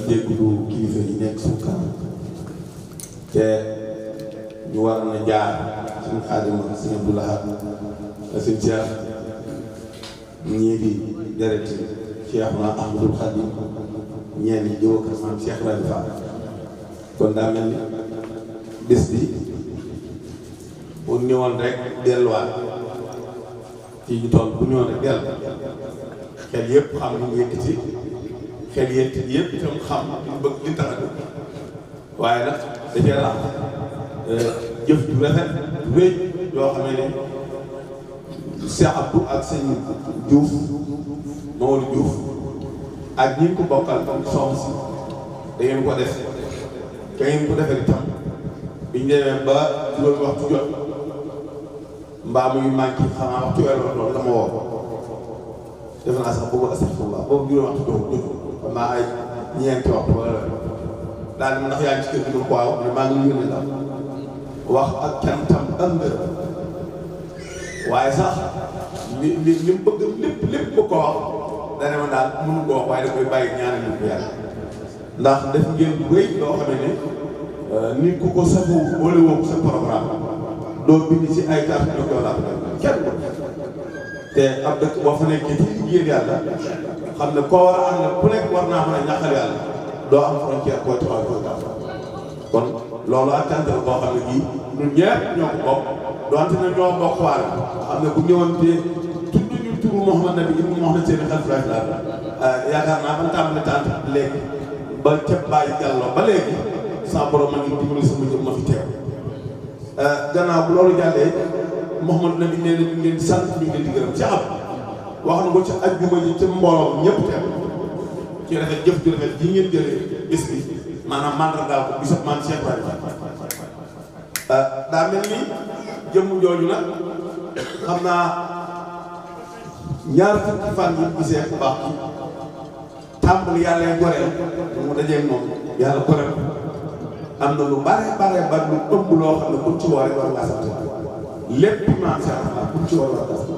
jéggulu kilifa yi nekk suñu kanam te ñu war na jaar suñu Xaadim ak suñu Abdou Lahad sëñ Cheikh ñii di deret Cheikhna Ahmadul Khadim ñeen ñi jëw ak maam Cheikh Ibrahima Fall kon daa mel ni bés bi bu ñëwoon rek delluwaat ci ñu toll bu ñëwoon rek dellu xel yëpp xam ni mu yëkkati xel yëpp itam xam li bëgg li tax a jóg waaye nag da cee rax jëf ju rafet wéy yoo xam ne Cheikh Abdou ak sëñ Diouf Mamadou Diouf ak ñi ko bokkal soxna si da ngeen ko def ka ngeen ko defee itam biñ demee ba juróomi waxtu jot mbaa muy manqué xanaa waxtu weer loolu la ma woo defe naa sax boobu astafurlah boobu juróomi waxtu jot xam naa ay ñeenti waxtu wala daal di ndax yaa ngi ci kër gi mu ko waaw ne maa ngi yónnee la wax ak cantam ak ngërëm waaye sax li mu bëgg lépp bu ko wax dana ma daal mënu ko wax waaye da koy bàyyi ñaari nit ko yàlla ndax def ngeen bu rëy loo xam ne nit ku ko safoo boole woo sa programme doo bind ci ay carte ñu ko laal kenn te ab dëkk boo fa nekkee ci liggéey yàlla xam ne koo war a am na ku nekk war naa mën a ñàkkal yàlla doo am frontière koo taxaw ko kon loolu ak cant la boo xam ne bii ñun ñëpp ñoo ko bokk donte na ñoo bokk waale xam ne bu ñëwoon te tudd ñu turu Mouhamad Nabi ibn Mouhamad seen xalifa daal yaakaar naa ban tàmbali tànt léegi ba ca Baye Diallo ba léegi sa borom ma ngi dimbali sama jëm ma fi teew gannaaw bu loolu jàllee Mouhamad Nabi nee na ñu ngi leen di sant ñu ngi leen di gërëm ci am wax na ko ci ajjuma ji ca mbooloo ñëpp teew ci rafet jëf ju rafet ji ngeen jëlee bés bi maanaam mandargaal ko bisab maam Cheikh Ibrahima daa mel ni jëmm jooju nag xam naa ñaar fukki fan yi gisee ku baax tàmbali yàlla goreel mu dajee moom yàlla goreel am na lu bare lu ëmb loo xam ne buñ ci wooree war ngaa sant lépp maam Cheikh Ibrahima buñ ci wooree war ngaa sant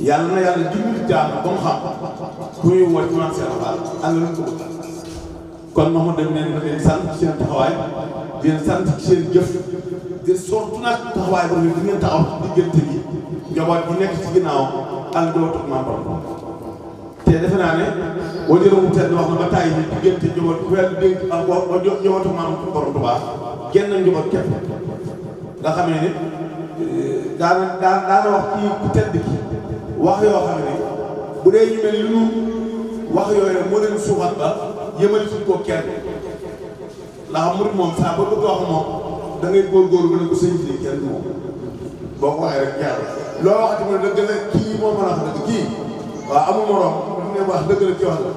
yàlla na yàlla dimbali jaam ba mu xam ku ñuy woo ci maam Cheikh Ibrahima ak lu ko bëgg kon Mouhamad dañ leen sant ci seen taxawaay di leen sant ci seen jëf te surtout nag taxawaay boobu di ngeen taxaw ci diggante bi njaboot bi nekk ci ginnaaw ak njabootu maam borom te defe naa ne boo jëlee mu tedd wax na ba tàyyi ni diggante njaboot ku yàlla dénk ak ba njabootu maam borom Tuubaa genn njaboot képp nga xamee ne daana wax kii ku tedd ki wax yoo xam ne bu dee ñu mel ni lu wax yooyu moo leen suuxat ba yëmali suñ koo kenn ndax murid moom saa ba bëgg wax moom da ngay góorgóorlu ba ne ko sëñ bi kenn moom boo ko waxee rek jaar loo waxati mu ne dëgg la kii moo mën a wax dëgg kii waaw amul morom ne wax dëgg la ci wax la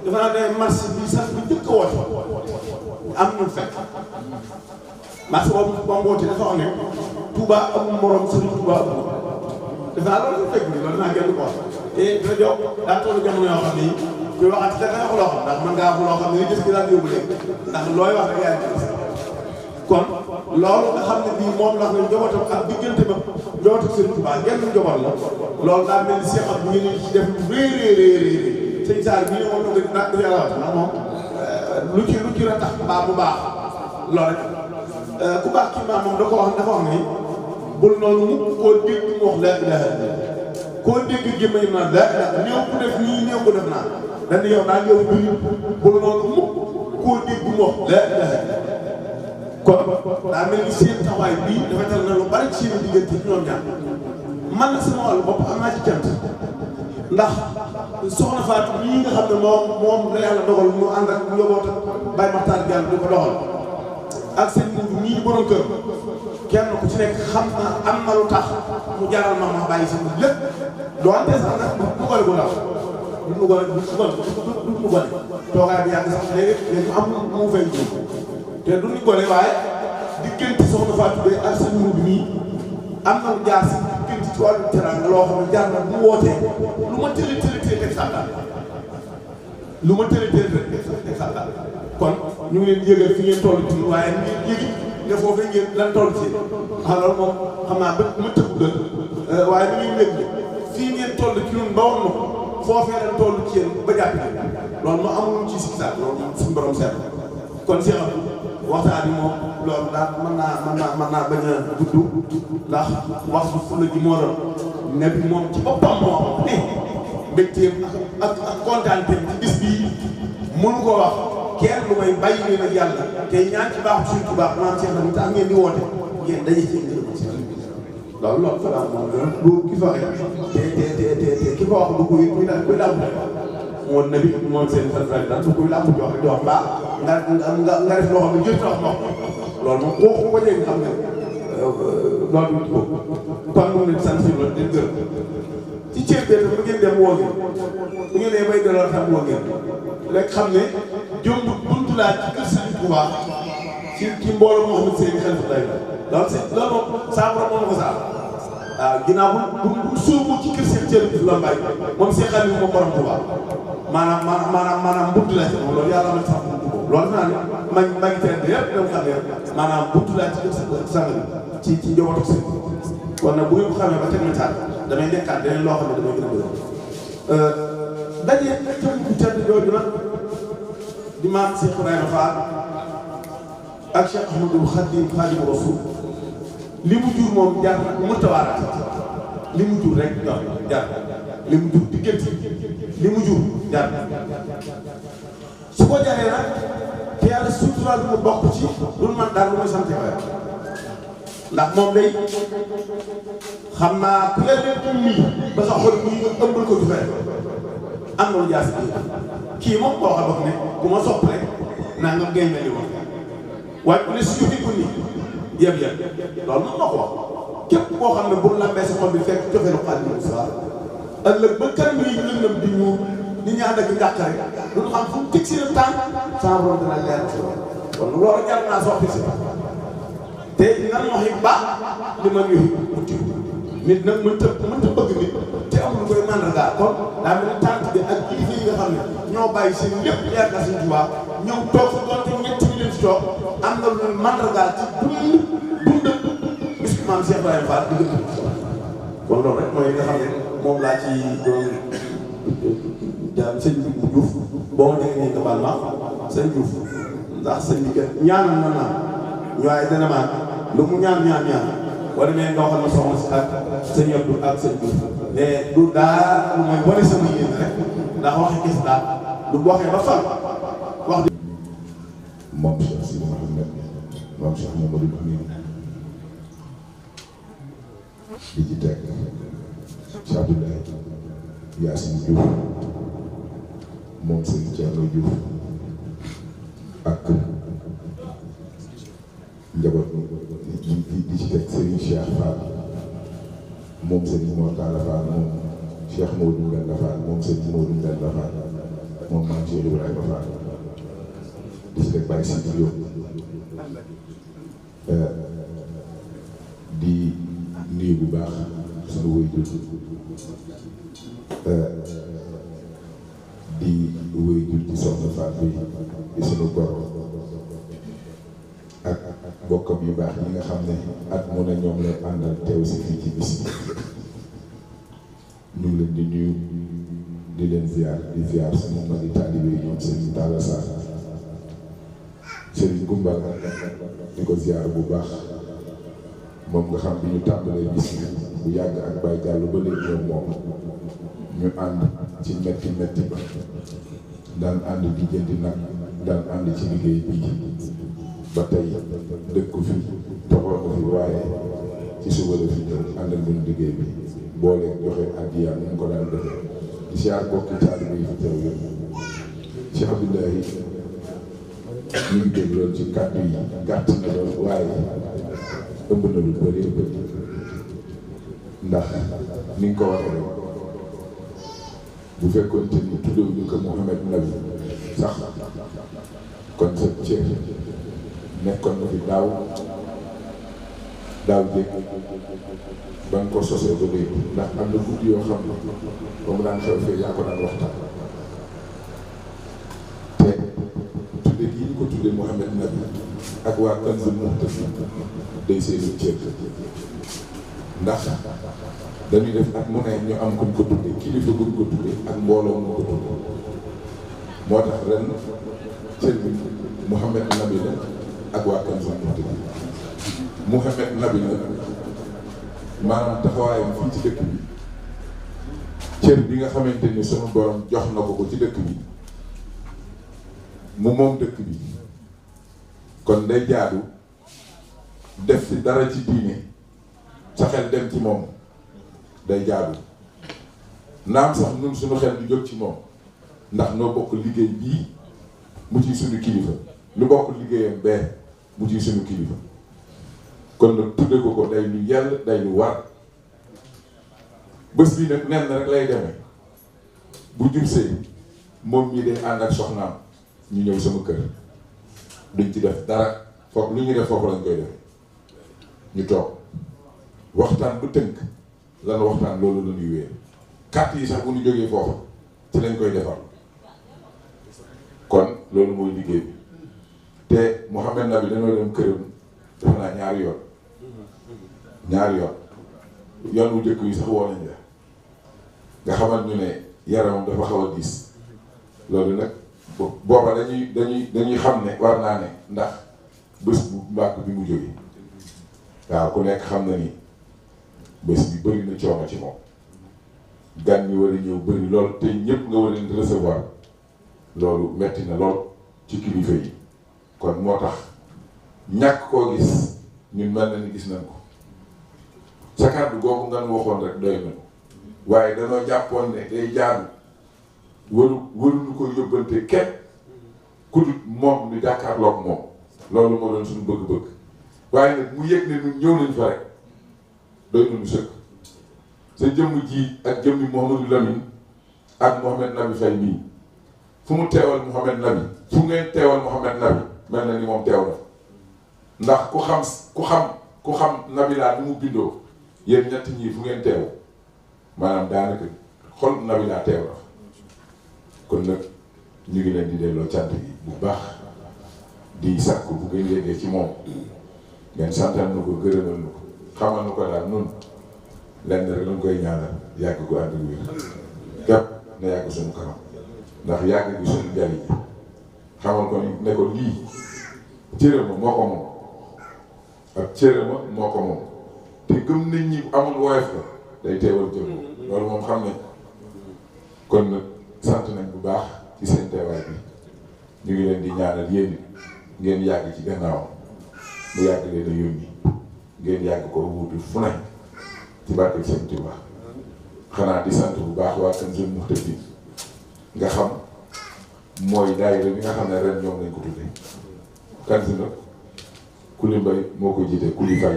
dafa naa ne marché bi sax bi njëkk a woote am ñu fekk marché boobu moom woote dafa wax ne Touba amul morom sëriñ Touba amul dafa naa loolu fekk bi loolu naa kenn ko wax te dina jox daa toll jamono yoo xam ne kuy waxati da nga wax loo xam ndax mën ngaa wax loo xam ne li gis gi daal yóbbu léegi ndax looy wax rek yaa ngi gis kon loolu nga xam ne bii moom la xam ne njabootam ak diggante ba njabootam Sëriñ Tuubaa genn njaboot la loolu daa mel ni Cheikh Abdou ñu ngi ci def lu réeréeréeréer sëñ Saar bii ne moom la ko nag yàlla wax ndax moom lu ci ratax mbaa mu baax loolu rek ku baax kii maa moom da ko wax dafa wax ni bul noonu mukk koo dégg mu wax laa ilaaha illallaah koo dégg gémmañ naan laa ilaaha néew ku def nii néew ko def naa dañ yow daal yow jullit bul noonu mukk koo dégg mu wax laa ilaaha illallaah kon daa mel ni seen taxawaay bii dafa tel na lu bari ci seen diggante ci ñoom ñaar man na sama wàllu bopp am naa ci cant ndax soxna Fatou ñii nga xam ne moom la yàlla dogal mu ànd ak njabootam Baye Makhtar Diallo di ko doxal ak seen ñii borom kër kenn ku ci nekk xam na am na lu tax mu jaral ma bàyyi sama lépp doonte sax nag du gole bu ndaw du gole toogaay bi yàgg sax léegi am mu fay ji te du ñu gole waaye diggante soxna Fatou Beye ak seen mbubb nii am na lu jaar si diggante ci wàllu teraanga loo xam ne jaar na bu wootee lu ma tële teg sàttal lu ma tële teg sàttal kon ñu ngi leen yëgal fi ngeen toll ci waaye ñu ngi yëgi ne foofu ngeen lan toll ci loolu moom xam naa ba ma tëggu waaye ñu ngi yëg fii ngeen toll ci ñun ba woon na ko foofee lan toll ci yéen ba jàpp loolu ma amul ci si loolu moom suñu borom seet kon Cheikh Abdou waxtaan bi moom loolu daal mën naa bañ a gudd ndax wax bu fulla ji moo doon ne bi moom ci boppam moo ne mbégteem ak kontaanteem ci bis bii mënu ko wax kenn lu may bàyyi leen ak yàlla tey ñaan ci baaxu suñ ci baax maam Cheikh na mu tax ngeen di woote ngeen daje ci loolu fa daal moom du ki fa waxee te ki ko wax du kuy làmb moom na bi moom seen fan daal du kuy làmb di wax mbaa nga def loo xam ne jël wax loolu moom koo ko dégg xam ne loolu du ko kon moom leen sant si loolu di gërëm ci ceeb bi bu ngeen dem woo ngeen bu ngeen nee bay delloo xam woo ngeen rek xam ne jëmb buntu laa ci kër Sëriñ Tuubaa ci mbooloo moo xam ne seen xel fa lay loolu moom saa borom moo ko saa waaw ginnaaw bu suubu ci kër seen cër bi la mbay moom seen xel bi moom borom Tuubaa maanaam buntu laa ci moom loolu yàlla ma sax buntu boobu loolu naa ne ma ngi tere yëpp dem xam ne maanaam buntu laa ci kër sang bi ci njabootu seen kon nag bu ngeen ko xamee ba teg na taal damay nekkaat leneen loo xam ne damay gën a bëri daje tëm bu tedd jooju nag di maam Cheikh Ibrahima Fall ak Cheikh Ahmadou Khadim Khadimu Rasul li mu jur moom jar na mënta waaraat li mu jur rek jar li mu jur diggante li mu jur jar su ko jaree nag te yàlla suturaal mu bokk ci lu man daal lu muy sant yàlla ndax moom day xam naa ku leen nii ba sa xol bu nga ëmbal ko jufee am na lu jaasi kii moom koo xam ne ku ma sopp rek naa nga génn li woon waaye ku ne si yóbbu ko nii yëpp loolu moom moo ko wax képp koo xam ne bu lambee sa xol bi fekk joxe lu xaalis bi sa ëllëg ba kanam yi lëndëm di ñuul di ñaan ak njàq rek du xam fu mu teg seen tànk sans borom dina leer kon loolu jar naa soxla si te nan wax yi baax li man yooyu mucc nit nag mënta bëgg nit te amul koy mandargaal kon daa mel ne tànk bi ak kilifa yi nga xam ne ñoo bàyyi seen lépp leer na Sëriñ Tuubaa ñëw toog fi doonte ñetti ñu leen si toog am na lu mandargaal ci dund bis maam Cheikh Ibrahima Fall di gën kon loolu rek mooy nga xam ne moom laa ci doon jaan sëñ Diouf boo ma déggee nii nga baal ma sëñ Diouf ndax sëñ bi kat ñaanal na naan ñooy dana maan lu mu ñaan wala mais nga waxal ma soxna si ak sëñ Abdou ak sëñ Diouf mais du daal lu mooy wane sama yéen rek ndax waxi gis daal lu waxee ba fan wax di moom Cheikh Sidi Mouhamed moom Cheikh Mamadou Amin di ci teg Cheikh Abdoulaye Yacine Diouf moom sëñ Thierno Diouf ak njaboot di ci teg Serigne Cheikh Fall moom Serigne Mor Talla Fall moom Cheikh Modou Mbenda Fall moom Serigne Modou Mbenda Fall moom maam Cheikh Ibrahima Fall di ci teg Baye Sidi Diop di nuyu bu baax suñu waajur di waajur ci soxna Fall bi di suñu gor ak bokkam yu baax yi nga xam ne at mu ne ñoom la àndal teew si fii ci bis ñu ngi leen di nuyu di leen ziar suñu magi taalibe yi ñoom Serigne Talla Sarr Serigne Goumba di ko ziar bu baax moom nga xam bi ñu tàmbalee bis bu yàgg ak Baye Diallo ba léegi ñoom moom ñu ànd ci metti ba daan ànd di jëndi nag daan ànd ci liggéey bii ba tey dëkku fi toxoon ko fi waaye ci suba la fi ñëw àndal ñu liggéey bi boole joxe addiya ñu ko daan defee di siyaar bokki taalibe yi fi teew yëpp Cheikh Abdoulaye ñu ngi dégg loolu ci kàddu yi gàtt na lool waaye ëmb na lu bëri ndax ni nga ko waxee rek bu fekkoon te ni tuddewuñu ko Mouhamed Nabi sax kon sa ceeb nekkoon na fi daaw jéeg ba nga ko sosee ba léegi ndax am na guddi yoo xam ne ba mu daan xew fee yaa ko daan waxtaan te tudde gi ñu ko tudde Mouhamed Nabi ak waa Kanzul Muhtadin day seeni ceeb ndax dañuy def ak mu ne ñu am kuñ ko tudde kilifa guñ ko tudde ak mbooloo mu ko tudde moo tax ren cër bi Mouhamed Nabi la ak waa Kanzul Mourtadi Mouhamed Nabi nag maanaam taxawaayam fii ci dëkk bi cër bi nga xamante ni sunu borom jox na ko ci dëkk bi mu moom dëkk bi kon day jaadu def ci dara ci diine sa xel dem ci moom day jaadu naam sax ñun suñu xel du jóg ci moom ndax noo bokk liggéey bii mu ciy suñu kilifa lu bokk liggéeyam bee mu ciy suñu kilifa kon nag tudde ko day lu yell day lu war bés bi nag nen rek lay demee bu jubsee moom ñi day ànd ak soxnaam ñu ñëw sama kër duñ ci def dara foofu lu ñu def foofu lañ koy def ñu toog waxtaan bu tënk lan waxtaan loolu la ñuy wéer carte yi sax bu ñu jógee foofu ci lañ koy defar kon loolu mooy liggéey bi te Mouhamed Nabi dañoo dem këram defe naa ñaari yoon yoon wu jëkk yi sax woo nañ la nga xamal ñu ne yaramam dafa xaw a diis loolu nag booba dañuy xam ne war naa ne ndax bés bu mbàkk bi mu jógee waaw ku nekk xam na ni bés bi bëri na coono ci moom gan ñi war a ñëw bëri lool te ñëpp nga war a leen recevoir loolu metti na lool ci kilifa yi kon moo tax ñàkk koo gis ñun mel na ni gis nañ ko sa kàddu googu nga nu waxoon rek doy nañu waaye danoo jàppoon ne day jaadu waruñu ko yóbbante kenn ku dul moom ñu jàkkaarloog moom loolu moo doon suñu bëgg-bëgg waaye nag mu yëg ne ñun ñëw nañ fa rek doy nañu sëkk sa jëmm ji ak jëmmi Mouhamadou Lamine ak Mouhamed Nabi Faye mii fu mu teewal Mouhamed Nabi fu ngeen teewal Mouhamed Nabi mel na ni moom teew na ndax ku xam Nabi laa ni mu bindoo yéen ñett ñii fu ngeen teew maanaam daanaka xol Nabi laa teew na kon nag ñu ngi leen di delloo cant gi bu baax di sàkku bu ngeen yéegee ci moom ngeen santal na ko gërëmal na ko xamal na ko daal noonu lenn rek lañ koy ñaanal yàgg gu ànd ak wér képp na yàgg suñu kanam ndax yàgg gi suñu njariñ xamal ko ni ne ko lii cërëma moo ko moom ak cërëma moo ko moom te gëm nañ ñi amul woyof la day teewal jëm loolu moom xam nañ kon nag sant nañ bu baax ci seen teewaay bi ñu ngi leen di ñaanal yéen ngeen yàgg ci gannaawam mu yàgg leen a yónni ngeen yàgg ko wuutu fu ne ci barke Sëñ Tuubaa xanaa di sant bu baax waa Kanzul Mourtadi nga xam mooy daayira bi nga xam ne ren ñoom lañ ko tuddee Kanzul nag Kuli Mbay moo ko jiite Kuli Fay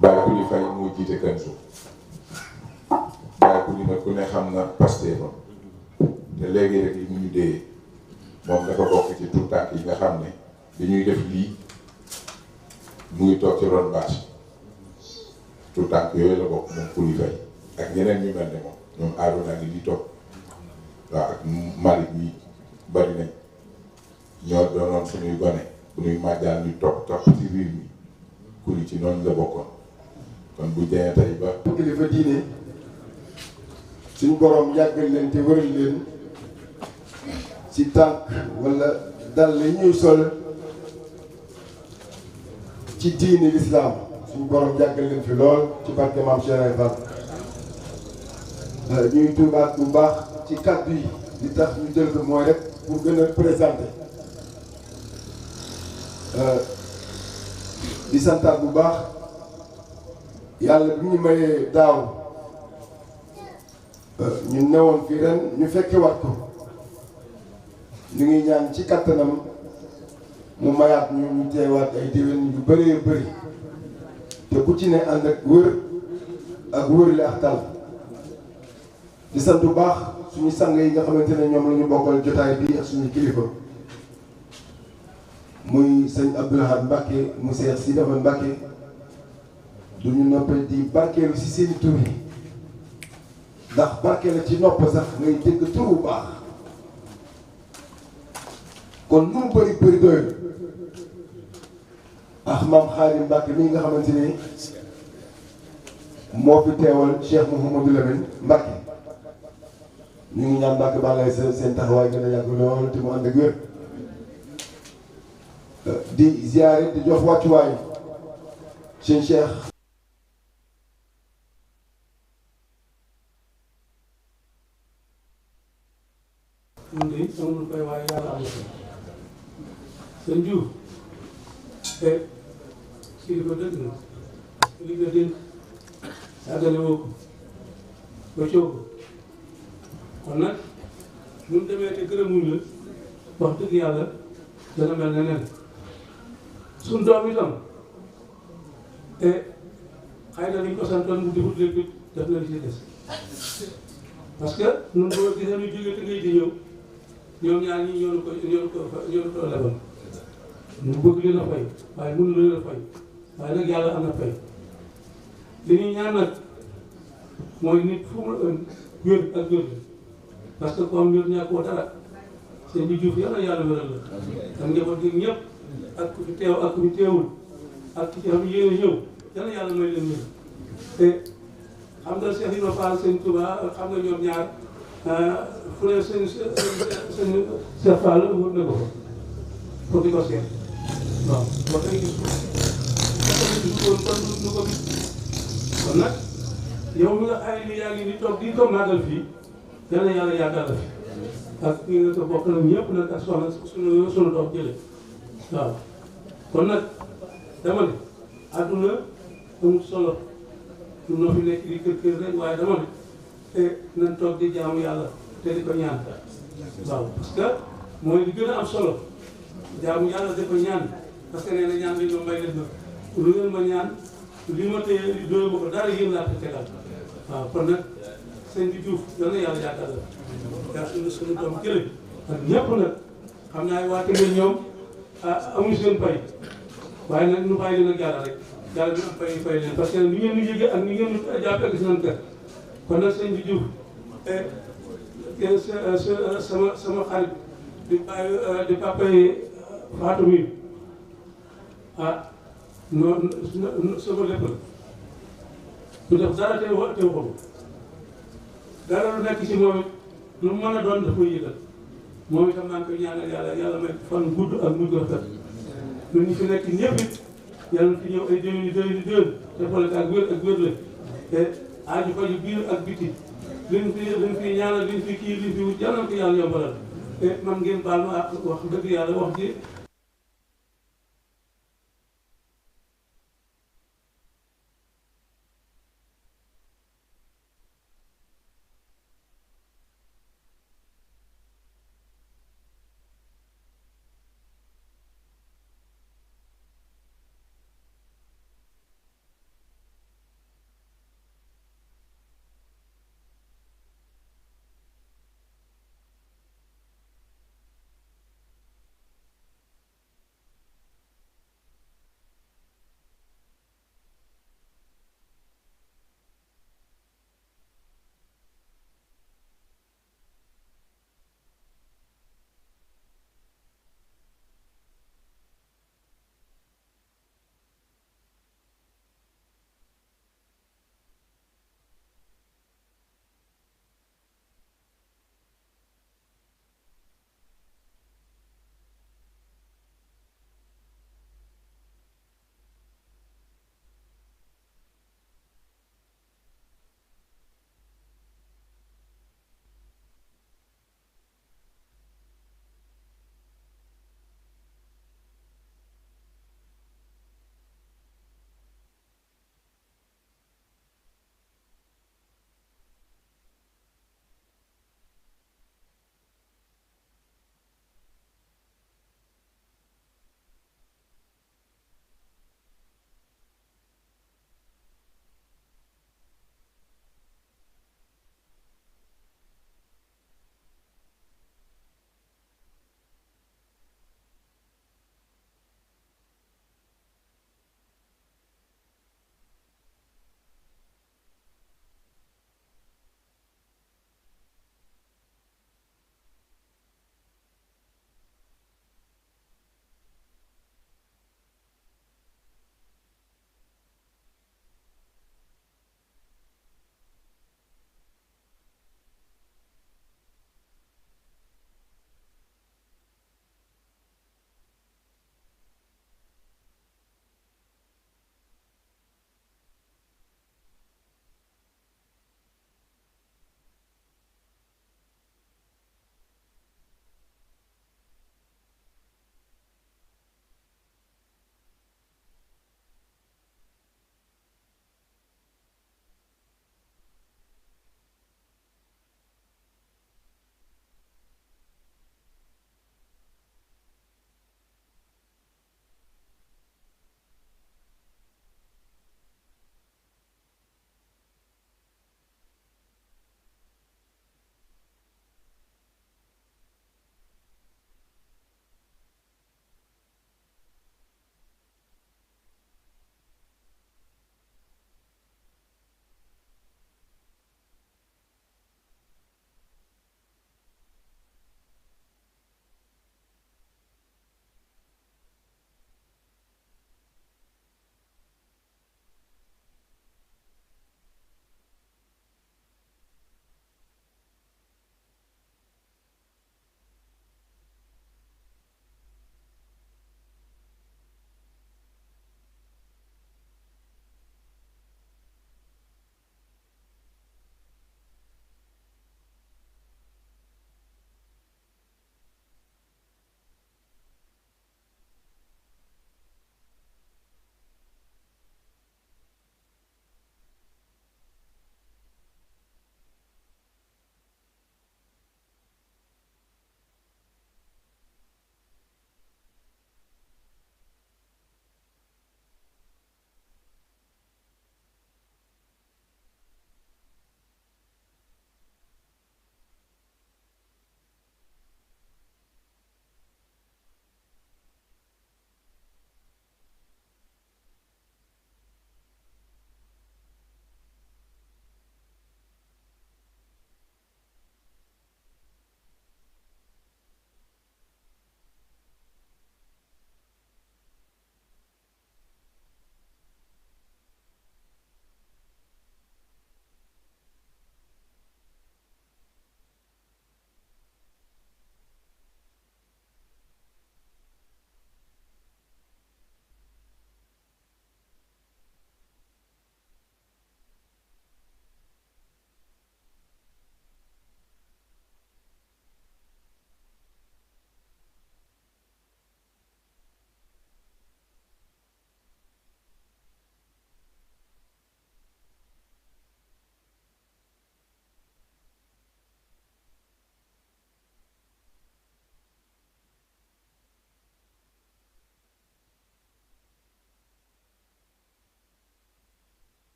Baay Kuli Fay moo jiite Kanzul Baay Kuli nag ku ne xam na Pastef te léegi rek yi mu ñu dee moom dafa bokk ci tout tànk yi nga xam ne bi ñuy def lii mu ngi toog ci ron bâche tout tànk yooyu la bokk moom Kuli Fay ak ñeneen ñu mel ne moom ñoom Arouna ngi di toog waaw ak Malick mi bari nañ ñoo doonoon suñuy gone bu ñuy màjjaan ñu topp ci riir mi Kuli ci noonu la bokkoon kon bu jëyee tey ba kilifa diine suñu borom yàggal leen te wëral leen ci tànk wala dal la ñuy sol ci diine l'islam suñu borom yàggal leen fi lool ci barke Maam Cheikh Fall ñuy tuubaat bu baax ci kàddu yi li tax ñu jël ko mooy rek pour gën a présenter di santaat bu baax yàlla bi ñu mayee daaw ñu newoon fii ren ñu fekke wat ko ñu ngi ñaan ci kattanam mu mayaat ñu teewaat ay déwén yu bëree bëri te ku ci ne ànd ak wër li ak tal di sant bu baax suñu sang yi nga xamante ne ñoom la ñu bokkal jotaay bi ak suñu kilifa muy sëñ Abdoulahad Mbacke mu Seex Sidi Ahmed Mbacke duñu noppee di barkeelu si seeni tur yi ndax barke la ci nopp sax ngay dégg tur bu baax kon lu mu bëri bëri doyul ak maam Xaadim Mbacke mii nga xamante ni moo fi teewal Cheikh Mouhamadou Lamine Mbacke ñu ngi ñaan Mbacke ba lay seen taxawaay gën a yàgg lool te mu ànd ak wér di ziare di jox wàccuwaay sëñ Cheikh. ñun de amul fay waaye yàlla am na ko sëñ Diouf te kilifa dëgg na li nga dénk sàggane woo ko ba coow ko kon nag ñun demee te gërëmuñ la wax dëgg yàlla dana mel ne nen suñ doom itam te xëy na liñ ko santoon mu defut lépp def na li ci des parce que ñun boo gisee ñu jógee te ngay di ñëw ñoom ñaar ñi ñoo ko lebal ñu bëgg leen a fay waaye mënu leen a fay waaye nag yàlla am na fay li ñuy ñaan nag mooy nit fu mu wér ak wér parce que comme wér ñàkkoo dara seen bi Diouf yàlla yàlla wéral la ak njaboot gi ñëpp ak ku fi teew ak ku fi teewul ak ki ci xam yéene ñëw yàlla may leen wér te xam nga Cheikh Ibrahima Fall sëñ Touba xam nga ñoom ñaar fu ne sëñ Cheikh Fall wut na ko fa pour di ko seet waaw ba tey gis ko kon du ko gis kon nag yow mi nga xay ni yaa ngi di toog di ko màggal fii yàlla yàggal la fi ak ñi nga ko bokk nag ñëpp nag ak soxna sunu doom jële waaw kon nag dama ne àdduna amul solo ñun ñoo fi nekk di kër rek waaye dama ne te nañ toog di jaamu yàlla te di ko ñaan waaw parce que mooy li gën a am solo jaamu yàlla di ko ñaan parce que nee na ñaan li ma may leen na lu ngeen ma ñaan li ma téye doyu ma ko dara yéen laa ko tegal waaw kon nag sëñ bi Diouf dana yàlla yàggal la yaa suñu doom jële ak ñëpp nag xam naa waa Tëngéej ñoom amuñu seen pay waaye nag ñu bàyyi leen ak yàlla rek yàlla ñu am fay leen parce que ni ngeen ñu yëgee ak ni ngeen ñu jàppee gis nañ kër kon nag sëñ bi Diouf sama xarit di papa yi Fatou mi noonu sama lépp la du def dara teew ko dara lu nekk ci moom it lu mu mën a doon daf koy yëgal moom itam maa ngi koy ñaanal yàlla may fan gudd ak mujj rafet ñun ñi fi nekk ñëpp it yàlla na fi ñëw ay déwén te xoolal ak wér la te aaju faju biir ak biti liñ fi ñaanal liñ fi kii liñ fi wut yàlla na ko yàlla yombalal te man ngeen baal ma ak wax dëgg yàlla wax ji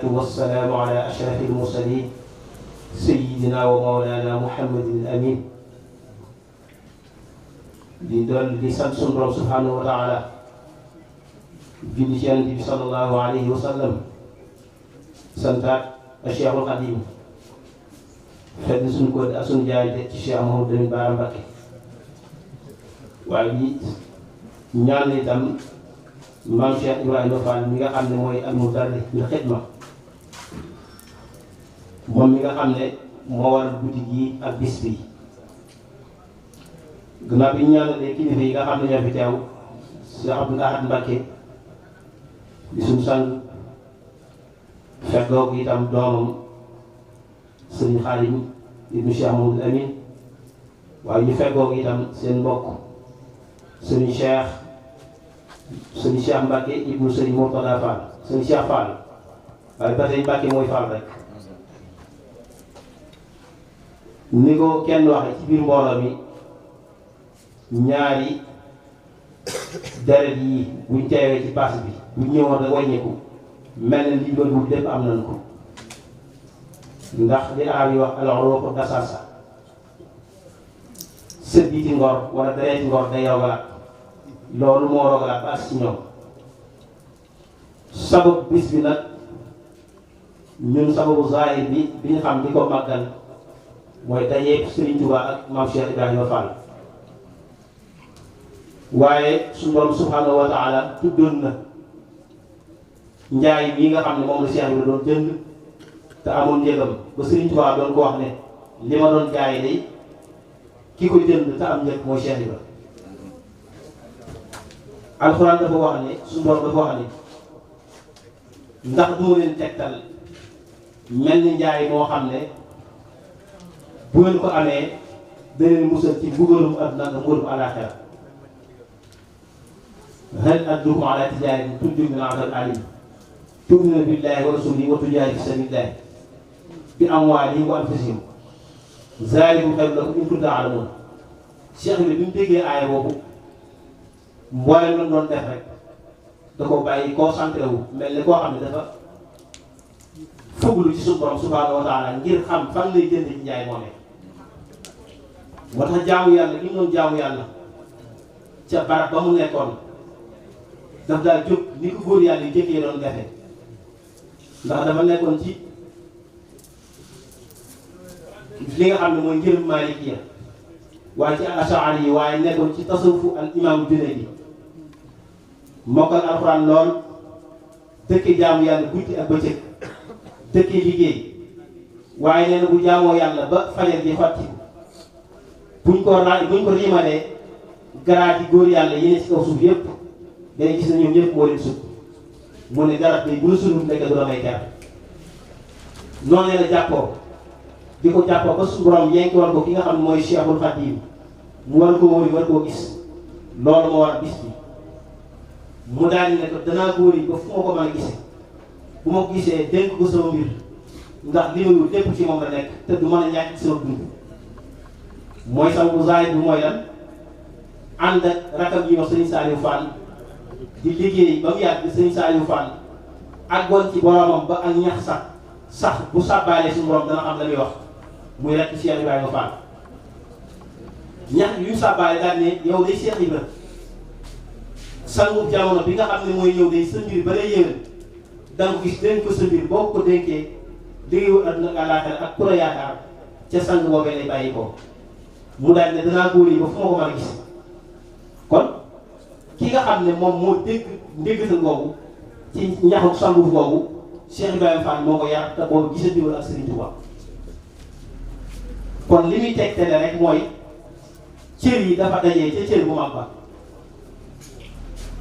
والصلاة والسلام على أشرف المرسلين سيدنا ومولانا محمد الأمين di sant sunu borom subhanahu wa taala julli ci Yonent bi sallallahu alayhi wa sallam santaat Cheikhul Khadim fedd suñu ko ak suñu jaayante ci Cheikh Mouhamadou Lamine Bara Mbacké waaye bi ñaan itam maam Cheikh Ibrahima Fall mi nga xam ne mooy al-mudarris bil xidma moom mi nga xam ne moo waral guddi gi ak bis bi gannaaw bi ñu ñaanalee kilifa yi nga xam ne ñoo fi teew Cheikh Abdou Ahad Mbacké di suñu sang fekkoo itam doomam Serigne Khadim ibnu Cheikh Mouhamadou Amine waaye ñu fekkoo itam seen mbokk Serigne Cheikh Mbacké ibnu Serigne Mourtada Fall Serigne Cheikh Fall waaye ba tey Mbacké mooy Fall rek ni ko kenn waxe ci biir mbooloo mi ñaari deret yi buñ teewee ci pass bi buñ ñëwoon rek wàññeeku mel na liñ doon wut lépp am nañ ko ndax li arab yi wax al-uruuqu dasaasa sët bi ci ngor wala dereeti ngor day rogalaat loolu moo rogalaat ba ci ñoom sabab bis bi nag ñun sababu zahir bi bi ñu xam di ko màggal mooy dajeeg Serigne Touba ak maam Cheikh Ibrahima Fall waaye suñu borom subhanahu wa taala tuddoon na njaay mii nga xam ne moom la Cheikh bi doon jënd te amoon njëgam ba Serigne Touba doon ko wax ne li ma doon jaay day ki ko jënd te am njëg mooy Cheikh Ibra alxuraan dafa wax ne suñu borom dafa wax ne ndax duma leen tegtal mel ni njaay moo xam ne bu ngeen ko amee da leen musal ci mbugalum àdduna ak mbugalum àllaaxira hal adullukum ala tijaaratin tunjiikum min azaabin aliim tu'minuuna billaahi wa rasuulihi wa tujaahiduuna fii sabiilillaahi bi amwaalihim wa anfusihim zaalikum xayrun lakum in kuntum ta'lamuun. Cheikh bi mu déggee aaya boobu mboolem la doon def rek da ko bàyyi concentré wu mel ni koo xam ne dafa fuglu ci suñu borom subhaanahu wa taala ngir xam fan lay jënd ci njaay moomee. moo tax jaamu yàlla li mu doon jaamu yàlla ca barab ba mu nekkoon daf daal jóg ni ko góor yàlla yi jëkkee doon defe ndax dafa nekkoon ci li nga xam ne mooy njëriñ Maalikiya waaye ci Ash'ari yi waaye nekkoon ci tasawufu al imaamu Junayd mokkal alxuraan lool dëkke jaamu yàlla guddi ak bëccëg dëkke liggéey waaye nee na bu jaamoo yàlla ba fajar ji xotti buñ ko riimalee garaat yi góor yàlla yéene ci kaw suuf yëpp day gis na ñoom ñëpp moo leen sut mu ne garab bi bu la sunul nekk du la may ker noonu la jàppoo di ko jàppoo ba suñu borom yenki war ko ki nga xam ne mooy Cheikhul Khadim mu war ko wóori war koo gis loolu moo war bis bi mu daal di ne ko danaa ko wóori ba fu ma ko mën a gisee bu ma ko gisee dénk ko sama mbir ndax li ma wut lépp ci moom la nekk te du mën a ñàkk ci sama dund mooy sababu zaahir bi mooy lan ànd ak rakam yi wax Serigne Saliou Fall di liggéey ba mu yàgg Serigne Saliou Fall àggoon ci boromam ba ak ñax sax bu sàbbaalee suñu borom dana xam la muy wax muy rek Cheikh Ibrahima Fall ñax yu sàbbaale daal ne yow day Cheikh Ibra sangub jamono bi nga xam ne mooy ñëw day sa mbir ba lay yéwén danga ko gis dénk ko sa mbir boo ko dénkee liggéeyu àdduna ak àllaaxira ak ku la yaakaar ca sang boobee lay bàyyi ko mu daal ne danaa góor yi ba fu ma ko mën a gis kon ki nga xam ne moom moo dégg ndéggatal googu ci ñaxu sanguf googu Cheikh Ibrahima Fall moo ko yar te boobu gisandiwul ak Serigne Touba kon li muy tegtale rek mooy cër yi dafa dajee ca cër bu mag ba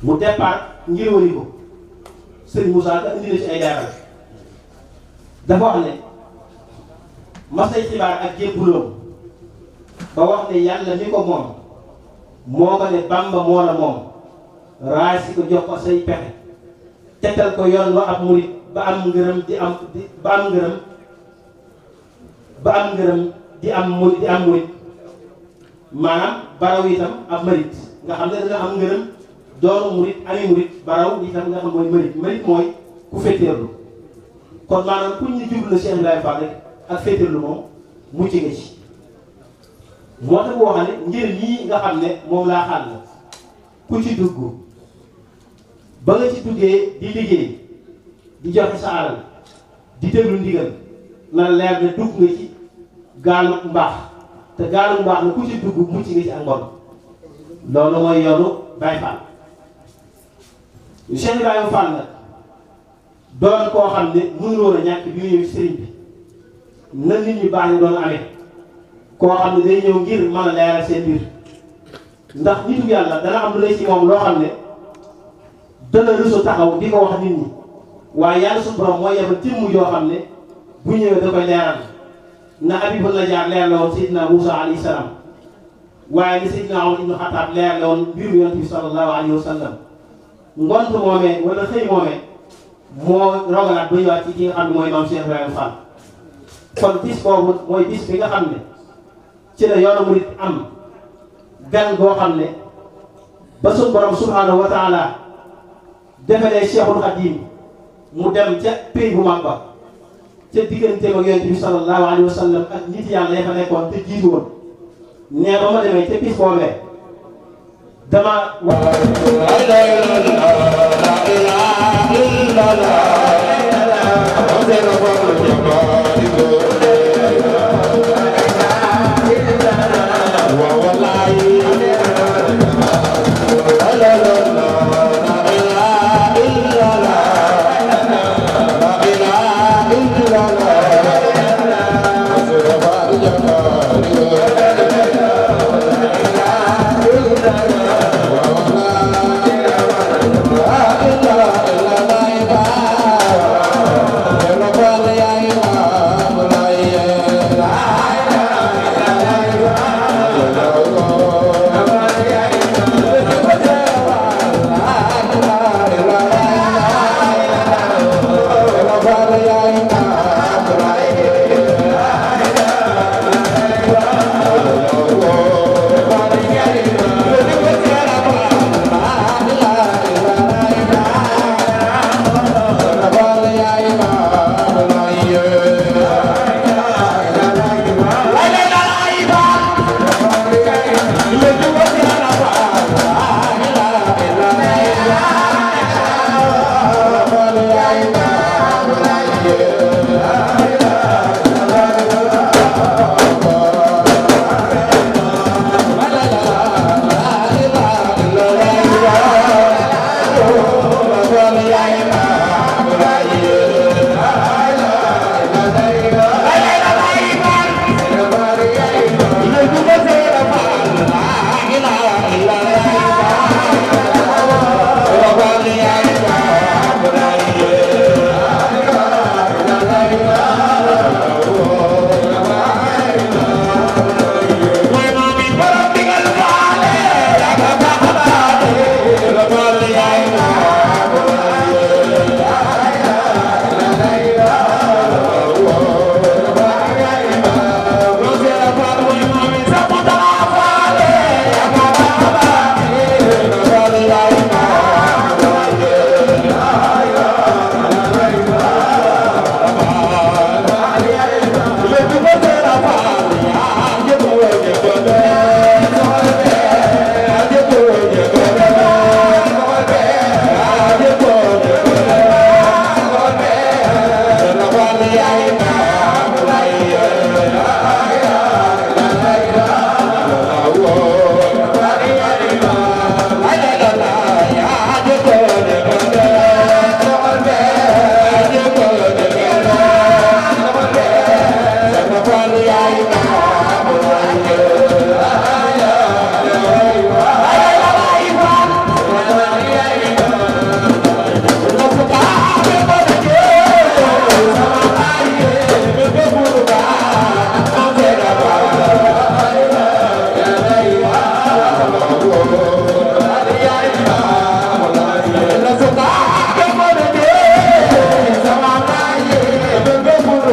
mu départ ngir wëri ko Serigne Moussa ka indi na ci ay leeral dafa wax ne masay xibaar ak jébbuloom ba wax ne yàlla mi ko moom moo ko ne Bamba moo la moom raasi ko jox ko say pexe tegtal ko yoon wa ab murit ba am ngërëm di am murit maanaam baraw itam ab marit nga xam ne danga am ngërëm doonu murit ami murit baraw itam nga xam mooy marit mooy ku féeteerlu kon maanaam kuñ ñu jublu na Cheikh Ibrahima Fall rek ak féeteerlu moom mucc nga ci moo tax boo xam ne njëriñ yii nga xam ne moom laa xaal la ku ci dugg ba nga ci duggee di liggéey di joxe sa alal di déglu ndigal na leer ne dugg nga ci gaalu mbaax te gaalu mbaax na ku ci dugg mucc nga ci ak mbon loolu mooy yoonu Baye Fall Cheikh Ibrahima Fall nag doon koo xam ne mënul woon a ñàkk bi ñëw sëriñ bi na nit ñu baax ñu doon amee koo xam ne day ñëw ngir mën a leeral seen mbir ndax nitu yàlla dana am lu lay ci moom loo xam ne dana rusu taxaw di ko wax nit ñi waaye yàlla suñu borom mooy yebal jëmm yoo xam ne bu ñëwee da koy leeral na Habibul Najjar leer la woon Seydina Moussa alayhi salaam waaye ni Seydina Omar ibnu Xattaab leer la woon mbiru yonent bi sallallahu alayhi wa sallam ngont moomee wala xëy moomee moo rogalaat ba ñëwaat ci ki nga xam ne mooy maam Cheikh Ibrahima Fall kon bis boobu mooy bis bi nga xam ne ci la yoonu murit am gan goo xam ne ba suñ borom subhanahu wa taala defalee Cheikhul Khadim mu dem ca pays bu mag ba ca digganteem ak yonent bi sallallahu alayhi wa sallam ak nit yàlla ya fa nekkoon te jiitu woon nee ba ma demee ca bis boobee dama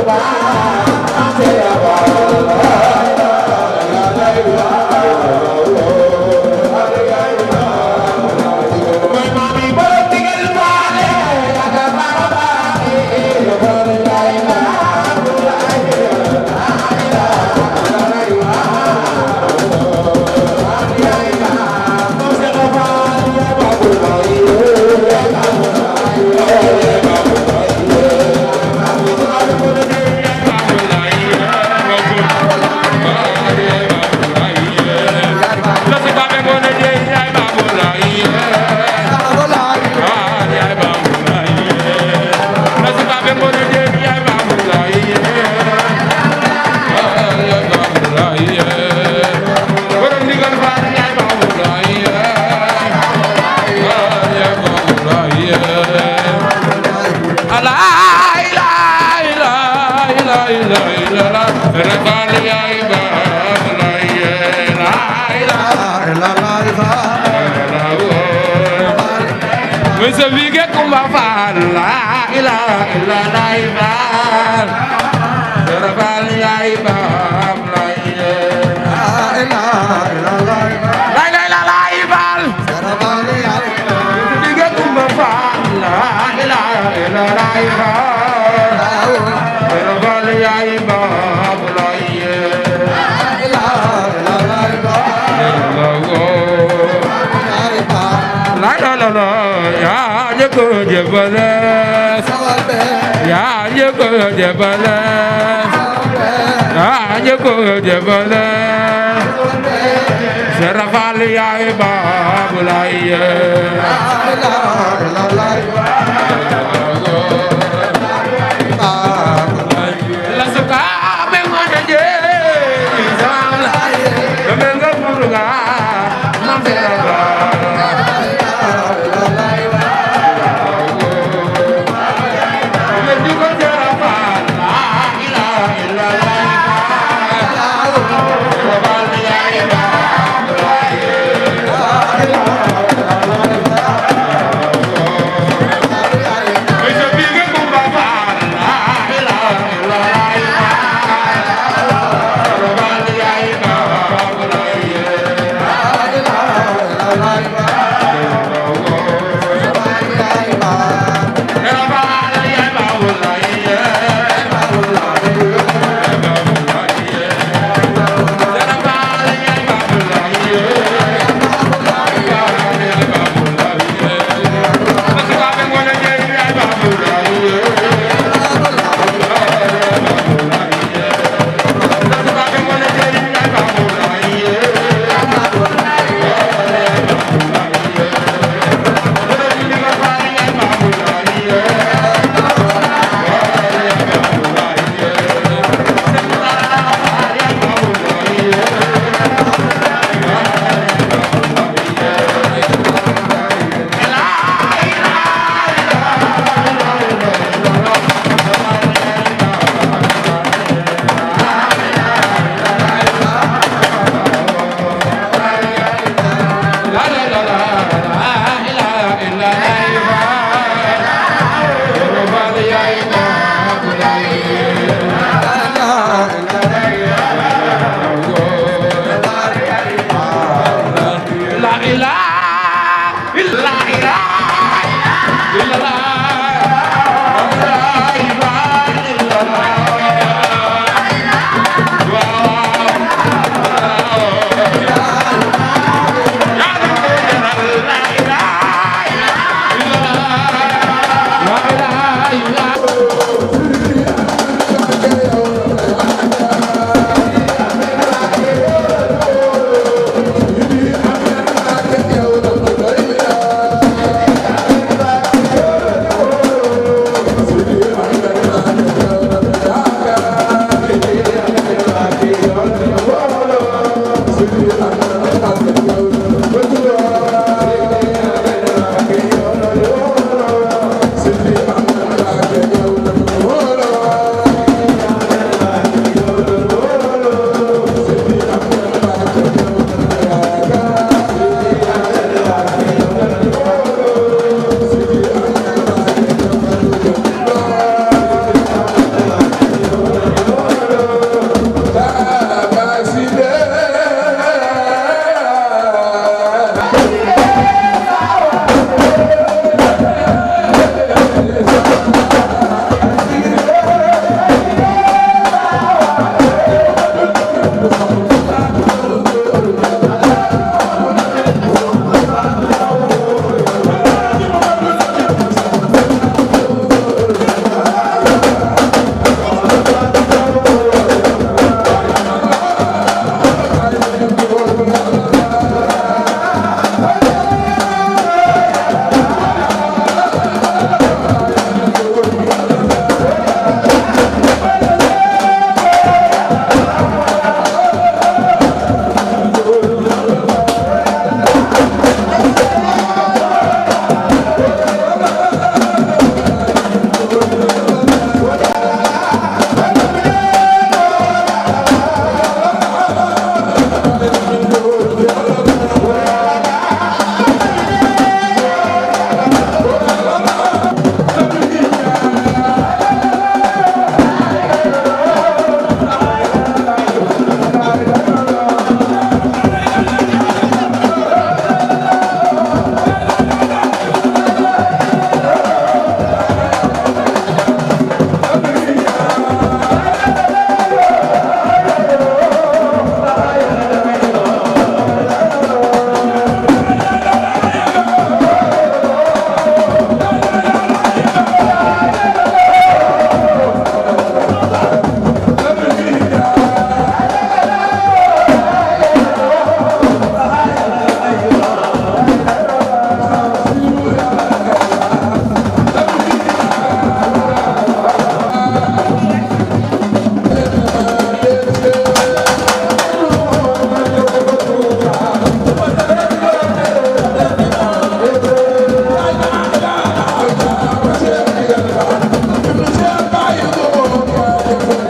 Bye. ilaha illallah Serafal yaay baab la ilaha illallah Mesa bige kumba faal la ilaha illallah Serafal yaay baab la ilaha illallah Serafal yaay baab lay la suka be ngone je sala be nga burga mam Serafal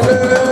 Thank you.